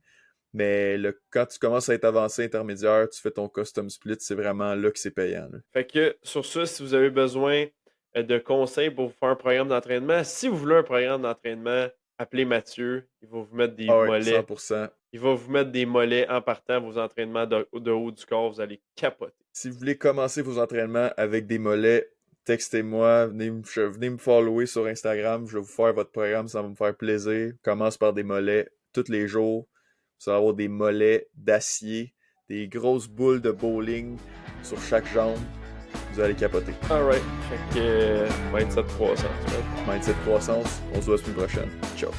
Mais quand tu commences à être avancé intermédiaire, tu fais ton custom split, c'est vraiment là que c'est payant, là. Fait que sur ça, si vous avez besoin de conseils pour vous faire un programme d'entraînement, si vous voulez un programme d'entraînement, appelez Mathieu. Il va vous mettre des Ah ouais, mollets. 100%. Il va vous mettre des mollets en partant vos entraînements de haut du corps. Vous allez capoter. Si vous voulez commencer vos entraînements avec des mollets, textez-moi, venez me follower sur Instagram, je vais vous faire votre programme, ça va me faire plaisir. Commence par des mollets tous les jours. Vous allez avoir des mollets d'acier, des grosses boules de bowling sur chaque jambe. Vous allez capoter. Alright. Fait que 27 300. Mindset croissance, on se voit la semaine prochaine. Ciao.